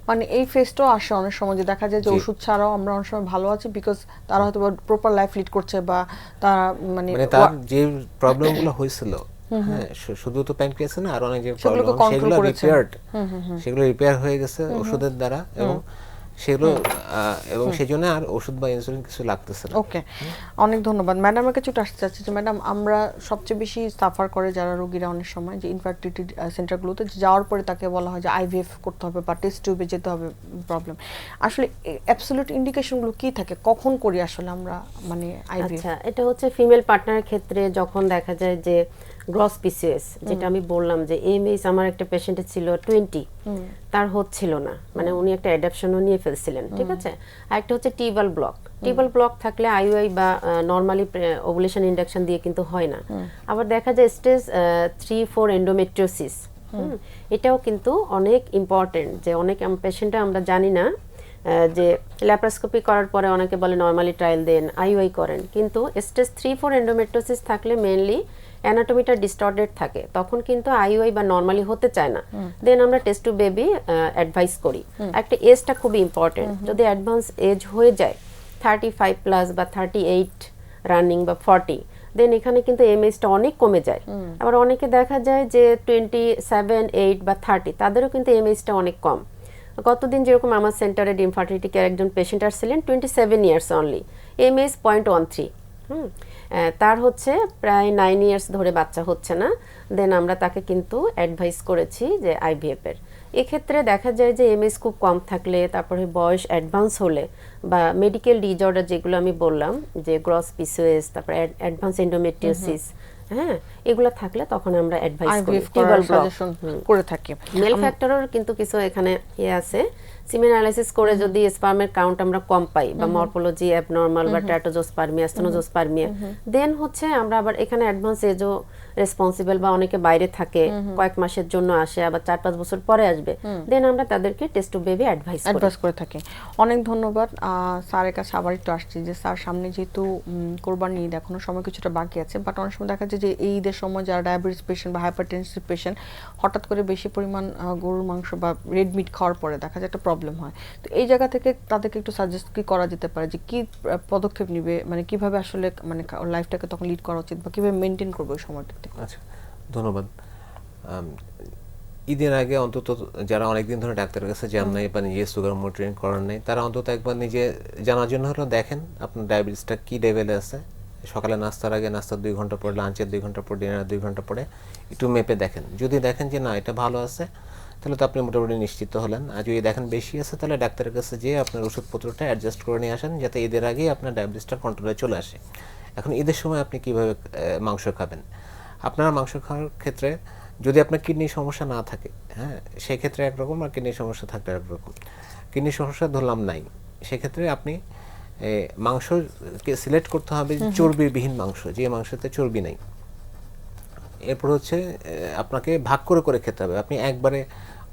মানে এই ফেজটাও আসে অনেক সময় যে দেখা যায় যে ওষুধ ছাড়াও আমরা অনেক সময় ভালো আছি বিকজ তারা হয়তো প্রপার লাইফ লিড করছে বা তারা মানে তার যে প্রবলেমগুলো হয়েছিল, হ্যাঁ, শুধু তো প্যানক্রিয়াসে না, আর অনেক যে প্রবলেম সেগুলো রিপেয়ার্ড, সেগুলো রিপেয়ার হয়ে গেছে ওষুধের দ্বারা এবং সেগুলো এবং সেজন্য আর ওষুধ বা ইনসুলিন কিছু লাগতেছে না। ওকে, অনেক ধন্যবাদ। ম্যাডামের কাছে একটু আসতে চাচ্ছি যে ম্যাডাম, আমরা সবচেয়ে বেশি সাফার করে যারা রোগীরা অনেক সময় যে ইনফার্টিলিটি সেন্টারগুলোতে যাওয়ার পরে তাকে বলা হয় যে আইভিএফ করতে হবে বা টেস্ট টিউবে যেতে হবে প্রবলেম। আসলে অ্যাবসলিউট ইন্ডিকেশনগুলো কি থাকে, কখন করি আসলে আমরা মানে আইভিএফ? আচ্ছা, এটা হচ্ছে ফিমেল পার্টনারের ক্ষেত্রে যখন দেখা যায় যে গ্রস পিসিএস, যেটা আমি বললাম যে এমএইচ আমার একটা পেশেন্টের ছিল 20, তার হচ্ছিল না, মানে উনি একটা অ্যাডাপশনও নিয়ে ফেলছিলেন, ঠিক আছে। আর একটা হচ্ছে টিবাল ব্লক থাকলে আইইউআই বা নরমালি ওভুলেশন ইন্ডাকশন দিয়ে কিন্তু হয় না। আবার দেখা যায় স্টেজ 3-4 এন্ডোমেট্রিওসিস, এটাও কিন্তু অনেক ইম্পর্টেন্ট, যে অনেক পেশেন্টরা আমরা জানি না যে ল্যাপারোস্কোপি করার পরে অনেকে বলে নরমালি ট্রায়াল দেন, আইইউআই করেন, কিন্তু স্টেজ 3-4 এন্ডোমেট্রিওসিস থাকলে মেইনলি অ্যানাটমিটা ডিস্টর্টেড থাকে, তখন কিন্তু আইইউআই বা নরমালি হতে চায় না, দেন আমরা টেস্ট টু বেবি অ্যাডভাইস করি। একটা এজটা খুবই ইম্পর্টেন্ট, যদি অ্যাডভান্স এজ হয়ে যায় 35+ বা 38 রানিং বা 40, দেন এখানে কিন্তু এমএইচটা অনেক কমে যায়। আবার অনেকে দেখা যায় যে 27, 8 বা 30, তাদেরও কিন্তু এমএইচটা অনেক কম। গতদিন যেরকম আমার সেন্টারে ইনফার্টিলিটি কেয়ার একজন পেশেন্ট আসছিলেন, 27 ইয়ার্স অনলি, এমএইচ 0.13, তার হচ্ছে প্রায় 9 ইয়ার্স ধরে বাচ্চা হচ্ছে না, দেন আমরা তাকে কিন্তু অ্যাডভাইস করেছি যে আইভিএফ এর। এক্ষেত্রে দেখা যায় যে এমএস খুব কম থাকলে, তারপরে বয়স অ্যাডভান্স হলে বা মেডিকেল ডিজঅর্ডার যেগুলো আমি বললাম যে গ্রস পিসিওএস, তারপরে অ্যাডভান্স এন্ডোমেট্রিওসিস, হ্যাঁ, এগুলা থাকলে তখন আমরা অ্যাডভাইস করি, টিউবাল সাজেশন করে থাকি। মেল ফ্যাক্টরের কিন্তু কিছু এখানে আছে, সিমেন অ্যানালাইসিস করে যদি স্পার্মের কাউন্ট আমরা কম পাই বা মরফোলজি অ্যাবনরমাল বা ট্যাটোজোস্পার্মিয়া, স্টেনোজোস্পার্মিয়া, দেন হচ্ছে আমরা আবার এখানে অ্যাডভান্স এজও রেসপন্সিবল বা অনেকে বাইরে থাকে, কয়েক মাসের জন্য আসে, আবার 4-5 বছর পরে আসবে, দেন আমরা তাদেরকে টেস্ট টু বেবি অ্যাডভাইস করে থাকি। অনেক ধন্যবাদ। স্যারের কাছে আবার একটু আসছি যে স্যার, সামনে যেহেতু কোরবানি ঈদ, এখনো সময় কিছুটা বাকি আছে, বাট অনেক সময় দেখা যায় যে যে এই ঈদের সময় যারা ডায়াবেটিস পেশেন্ট বা হাইপারটেনসিভ পেশেন্ট হঠাৎ করে বেশি পরিমাণ গরুর মাংস বা রেড মিট খাওয়ার পরে দেখা যায় একটা প্রবলেম হয়, তো এই জায়গা থেকে তাদেরকে একটু সাজেস্ট কি করা যেতে পারে যে কি পদক্ষেপ নিবে, মানে কিভাবে আসলে মানে লাইফটাকে তখন লিড করা উচিত বা কিভাবে মেনটেন করবে ওই সময়টাতে? আচ্ছা, ধন্যবাদ। ঈদের আগে অন্তত যারা অনেকদিন ধরে ডাক্তারের কাছে যান নাই বা নিজে সুগার মনিটরিং করার নেই, তারা অন্তত একবার নিজে জানার জন্য হলেও দেখেন আপনার ডায়াবেটিসটা কী লেভেলে আছে। সকালে নাস্তার আগে, নাস্তার 2 ঘন্টা পরে, লাঞ্চের 2 ঘন্টা পরে, ডিনারের 2 ঘন্টা পরে একটু মেপে দেখেন। যদি দেখেন যে না এটা ভালো আছে, তাহলে তো আপনি মোটামুটি নিশ্চিত হলেন। আর যদি দেখেন বেশি আছে, তাহলে ডাক্তারের কাছে যেয়ে আপনার ওষুধপত্রটা অ্যাডজাস্ট করে নিয়ে আসেন, যাতে ঈদের আগেই আপনার ডায়াবেটিসটা কন্ট্রোলে চলে আসে। এখন ঈদের সময় আপনি কীভাবে মাংস খাবেন? আপনার মাংস খাওয়ার ক্ষেত্রে যদি আপনার কিডনির সমস্যা না থাকে, হ্যাঁ, সেক্ষেত্রে একরকম, আর কিডনির সমস্যা থাকলে একরকম। কিডনির সমস্যা ধরলাম নাই, সেক্ষেত্রে আপনি মাংসকে সিলেক্ট করতে হবে চর্বিবিহীন মাংস, যে মাংসতে চর্বি নেই। এরপর হচ্ছে আপনাকে ভাগ করে করে খেতে হবে। আপনি একবারে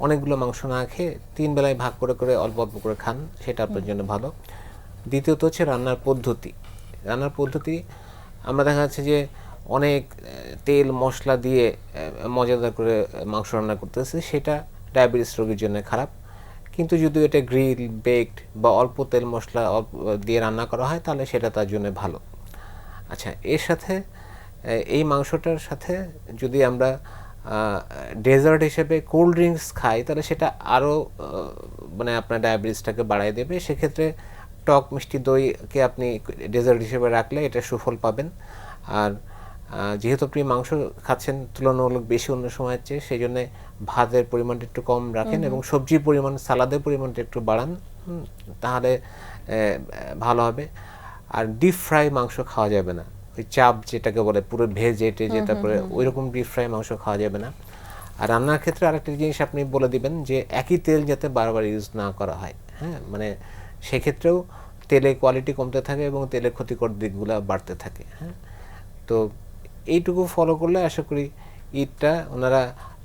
অনেকগুলো মাংস না খেয়ে 3 বেলায় ভাগ করে করে অল্প অল্প করে খান, সেটা আপনার জন্য ভালো। দ্বিতীয়ত হচ্ছে রান্নার পদ্ধতি। রান্নার পদ্ধতি আমরা দেখা যাচ্ছে যে অনেক তেল মশলা দিয়ে মজাদার করে মাংস রান্না করতেছে, সেটা ডায়াবেটিস রোগীর জন্য খারাপ। কিন্তু যদি এটা গ্রিল, বেকড বা অল্প তেল মশলা অল্প দিয়ে রান্না করা হয়, তাহলে সেটা তার জন্য ভালো। আচ্ছা, এর সাথে এই মাংসটার সাথে যদি আমরা ডেজার্ট হিসেবে কোল্ড ড্রিঙ্কস খাই, তাহলে সেটা আরও মানে আপনার ডায়াবেটিসটাকে বাড়ায় দেবে। সেক্ষেত্রে টক মিষ্টি দইকে আপনি ডেজার্ট হিসেবে রাখলে এটা সুফল পাবেন। আর যেহেতু আপনি মাংস খাচ্ছেন তুলনামূলক বেশি অন্য সময়ের চেয়ে, সেই জন্যে ভাতের পরিমাণটা একটু কম রাখেন এবং সবজির পরিমাণ, সালাদের পরিমাণটা একটু বাড়ান, তাহলে ভালো হবে। আর ডিপ ফ্রাই মাংস খাওয়া যাবে না, ওই চাপ যেটাকে বলে পুরো ভেজে টেজে, তারপরে ওই রকম ডিপ ফ্রাই মাংস খাওয়া যাবে না। আর রান্নার ক্ষেত্রে আরেকটা জিনিস আপনি বলে দিবেন যে একই তেল যাতে বারবার ইউজ না করা হয়, হ্যাঁ, মানে সেক্ষেত্রেও তেলের কোয়ালিটি কমতে থাকে এবং তেলের ক্ষতিকর দিকগুলো বাড়তে থাকে, হ্যাঁ। তো এইটুকু ফলো করলে আশা করি ঈদটা ওনারা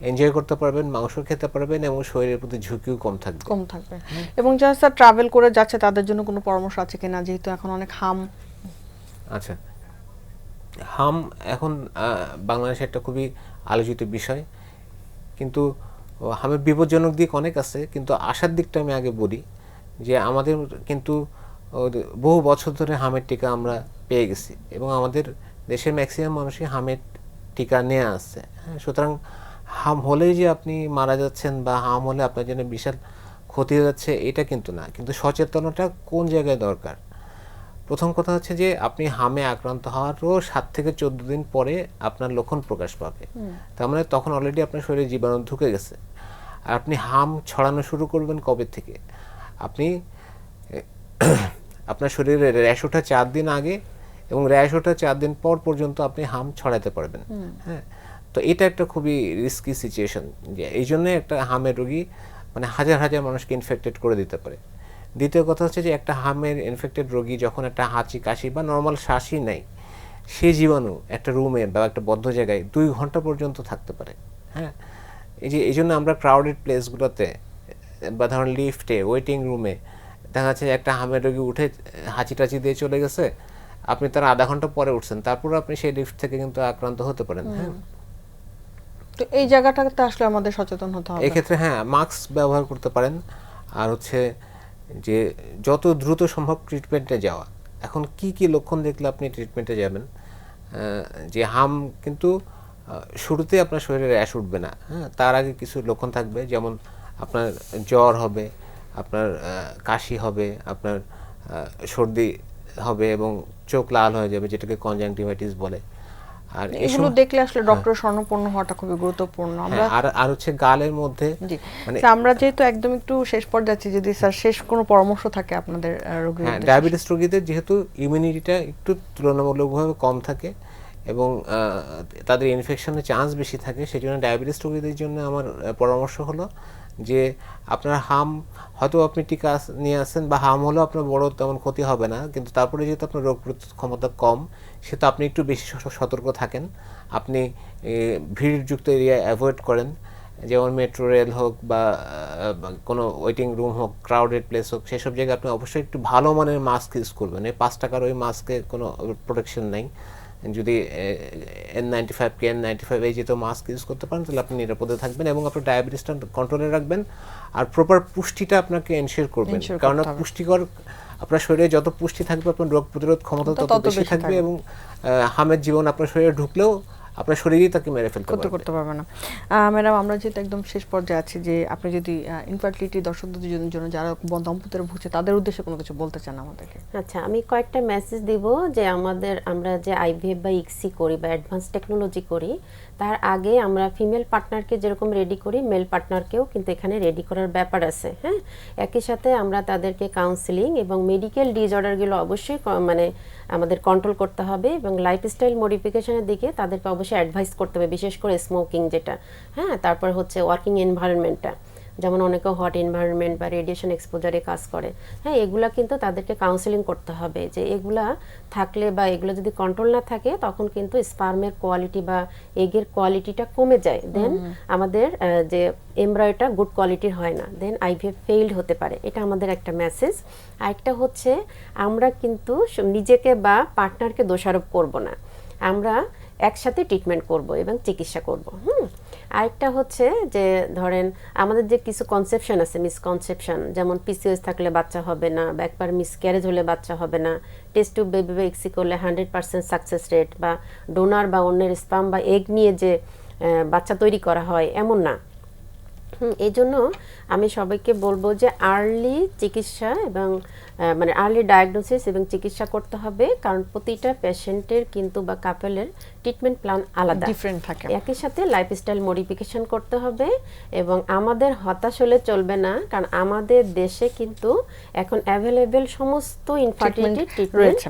এনজয় করতে পারবেন, মাংস খেতে পারবেন এবং শরীরের প্রতি ঝুঁকিও কম থাকবে। এবং যারা স্যার ট্রাভেল করে যাচ্ছে তাদের জন্য কোনো পরামর্শ আছে কিনা, যেহেতু এখন অনেক হাম? আচ্ছা, হাম এখন বাংলাদেশে একটা খুবই আলোচিত বিষয়, কিন্তু হামের বিপজ্জনক দিক অনেক আছে। কিন্তু আশার দিকটা আমি আগে বলি যে আমাদের কিন্তু বহু বছর ধরে হামের টিকা আমরা পেয়ে গেছি এবং আমাদের দেশের ম্যাক্সিমাম মানুষই হামের টিকা নিয়ে আসছে, হ্যাঁ। সুতরাং হাম হলেই যে আপনি মারা যাচ্ছেন বা হাম হলে আপনার জন্য বিশাল ক্ষতি হয়ে যাচ্ছে, এটা কিন্তু না। কিন্তু সচেতনতা কোন জায়গায় দরকার? প্রথম কথা হচ্ছে যে আপনি হামে আক্রান্ত হওয়ারও 7 থেকে 14 দিন পরে আপনার লক্ষণ প্রকাশ পাবে। তার মানে তখন অলরেডি আপনার শরীরে জীবাণু ঢুকে গেছে। আর আপনি হাম ছড়ানো শুরু করবেন কবে থেকে? আপনি আপনার শরীরে র্যাশ ওঠা 4 দিন আগে এবং র্যাশ ওঠা 4 দিন পর পর্যন্ত আপনি হাম ছড়াতে পারবেন, হ্যাঁ। তো এটা একটা খুবই রিস্কি সিচুয়েশন, যে এই জন্য একটা হামের রোগী মানে হাজার হাজার মানুষকে ইনফেক্টেড করে দিতে পারে। দ্বিতীয় কথা হচ্ছে যে একটা হামের ইনফেক্টেড রোগী যখন একটা হাঁচি কাশি বা নর্মাল শ্বাসই নেয়, সে জীবাণু একটা রুমে বা একটা বদ্ধ জায়গায় 2 ঘন্টা পর্যন্ত থাকতে পারে, হ্যাঁ। এই জন্য আমরা ক্রাউডেড প্লেসগুলোতে বা ধরুন লিফটে, ওয়েটিং রুমে দেখা যাচ্ছে একটা হামের রোগী উঠে হাঁচি টাচি দিয়ে চলে গেছে, আপনি তার আধা ঘন্টা পরে উঠছেন, তারপর আপনি সেই লিফট থেকে কিন্তু আক্রান্ত হতে পারেন, হ্যাঁ। তো এই জায়গাটাতে আসলে আমাদের সচেতন হতে হবে। এক্ষেত্রে হ্যাঁ, মাস্ক ব্যবহার করতে পারেন। আর হচ্ছে যে যত দ্রুত সম্ভব ট্রিটমেন্টে যাওয়া। এখন কি কি লক্ষণ দেখলে আপনি ট্রিটমেন্টে যাবেন? যে হাম কিন্তু শুরুতে আপনার শরীরে র্যাশ উঠবে না, হ্যাঁ। তার আগে কিছু লক্ষণ থাকবে, যেমন আপনার জ্বর হবে, আপনার কাশি হবে, আপনার সর্দি হবে এবং চোখ লাল হয়ে যাবে, যেটাকে কনজাংটিভাইটিস বলে। আর এগুলো দেখলে আসলে ডক্টর শরণাপন্ন হওয়াটা খুবই গুরুত্বপূর্ণ। আমরা আর হচ্ছে গালের মধ্যে, মানে আমরা যেহেতু একদম একটু শেষ পর্যায়ে যাচ্ছি, যদি স্যার শেষ কোনো পরামর্শ থাকে আপনাদের রোগীদের? হ্যাঁ, ডায়াবেটিস রোগীদের যেহেতু ইমিউনিটিটা একটু তুলনামূলকভাবে কম থাকে এবং তাদের ইনফেকশনের চান্স বেশি থাকে, সেই জন্য ডায়াবেটিস রোগীদের জন্য আমার পরামর্শ হলো যে আপনার হাম হয়তো আপনি টিকা নিয়ে আসেন বা হাম হলেও আপনার বড় তেমন ক্ষতি হবে না, কিন্তু তারপরে যেহেতু আপনার রোগ প্রতিরোধ ক্ষমতা কম, সেহেতু আপনি একটু বেশি সতর্ক থাকেন। আপনি ভিড়যুক্ত এরিয়া অ্যাভয়েড করেন, যেমন মেট্রো রেল হোক বা কোনো ওয়েটিং রুম হোক, ক্রাউডেড প্লেস হোক, সেসব জায়গায় আপনি অবশ্যই একটু ভালো মানের মাস্ক ইউজ করবেন। এই 5 টাকার ওই মাস্কে কোনো প্রোটেকশন নেই, যদি N95 KN95 এই যেহেতু মাস্ক ইউজ করতে পারেন তাহলে আপনি নিরাপদে থাকবেন এবং আপনার ডায়াবেটিসটা কন্ট্রোলে রাখবেন। আর প্রপার পুষ্টিটা আপনাকে এনশিওর করবেন, কারণ পুষ্টিকর আপনার শরীরে যত পুষ্টি থাকবে আপনার রোগ প্রতিরোধ ক্ষমতা তত বেশি থাকবে এবং হামের জীবন আপনার শরীরে ঢুকলেও আপনার শরীরই তাকে মেরে ফেলতে করতে পারবে না। ম্যাডাম, আমরা যেহেতু একদম শেষ পর্যায়ে আছি, যে আপনি যদি ইনফার্টিলিটি দর্শকদের জন্য যারা দম্পতিরা ভুগছে তাদের উদ্দেশ্যে কোনো কিছু বলতে চান আমাদেরকে? আচ্ছা, আমি কয়েকটা মেসেজ দিব যে আমরা যে আইভিএফ বা ইক্সি করি বা অ্যাডভান্স টেকনোলজি করি, তার আগে আমরা ফিমেল পার্টনারকে যেরকম রেডি করি মেল পার্টনারকেও কিন্তু এখানে রেডি করার ব্যাপার আছে। হ্যাঁ, একই সাথে আমরা তাদেরকে কাউন্সিলিং এবং মেডিকেল ডিসঅর্ডারগুলো অবশ্যই মানে আমাদের কন্ট্রোল করতে হবে এবং লাইফস্টাইল মডিফিকেশনের দিকে তাদেরকে অবশ্যই অ্যাডভাইস করতে হবে, বিশেষ করে স্মোকিং যেটা। হ্যাঁ, তারপর হচ্ছে ওয়ার্কিং এনভায়রনমেন্টটা, যেমন অনেকে হট এনভায়রনমেন্ট বা রেডিয়েশন এক্সপোজারে কাজ করে। হ্যাঁ, এগুলা কিন্তু তাদেরকে কাউন্সেলিং করতে হবে যে এগুলা থাকলে বা এগুলো যদি কন্ট্রোল না থাকে তখন কিন্তু স্পার্মের কোয়ালিটি বা এগের কোয়ালিটিটা কমে যায়, দেন আমাদের যে এমব্রয়টা গুড কোয়ালিটির হয় না, দেন আইভিএফ ফেইল্ড হতে পারে। এটা আমাদের একটা মেসেজ। আরেকটা হচ্ছে আমরা কিন্তু নিজেকে বা পার্টনারকে দোষারোপ করব না, আমরা একসাথে ট্রিটমেন্ট করব এবং চিকিৎসা করব। আরেকটা হচ্ছে যে ধরেন আমাদের যে কিছু কনসেপশন আছে, মিসকনসেপশন, যেমন পিসিওএস থাকলে বাচ্চা হবে না বা একবার মিসক্যারেজ হলে বাচ্চা হবে না, টেস্ট টিউব বেবি বা ইক্সি করলে 100% সাকসেস রেট, বা ডোনার বা অন্যের স্পাম বা এগ নিয়ে যে বাচ্চা তৈরি করা হয় এমন না। এই জন্য আমি সবাইকে বলবো যে আর্লি চিকিৎসা এবং মানে আর্লি ডায়াগনোসিস এবং চিকিৎসা করতে হবে, কারণ প্রতিটা পেশেন্টের কিন্তু বা কাপেলের ট্রিটমেন্ট প্ল্যান আলাদা, ডিফারেন্ট থাকে। একই সাথে লাইফস্টাইল মডিফিকেশন করতে হবে এবং আমাদের হতাশ হলে চলবে না, কারণ আমাদের দেশে কিন্তু এখন অ্যাভেলেবেল সমস্ত ইনফার্টিলিটি ট্রিটমেন্ট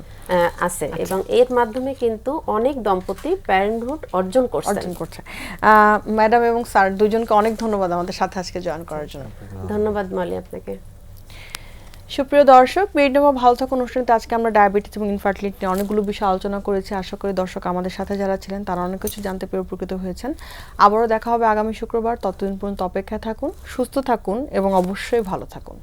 আছে এবং এর মাধ্যমে কিন্তু অনেক দম্পতি প্যারেন্টহুড অর্জন করছে। ম্যাডাম এবং স্যার দুজনকে অনেক ধন্যবাদ আমাদের সাথে আজকে জয়েন করার জন্য। ধন্যবাদ মালি আপনাকে। সুপ্রিয় দর্শক, মেডিনোভা ভালো থাকুন অনুষ্ঠানে আজকে আমরা ডায়াবেটিস এবং ইনফার্টিলিটি নিয়ে অনেকগুলো বিষয় আলোচনা করেছি। আশা করি দর্শক আমাদের সাথে যারা ছিলেন তারা অনেক কিছু জানতে পেরে উপকৃত হয়েছেন। আবারও দেখা হবে আগামী শুক্রবার। ততদিন পর্যন্ত অপেক্ষায় থাকুন, সুস্থ থাকুন এবং অবশ্যই ভালো থাকুন।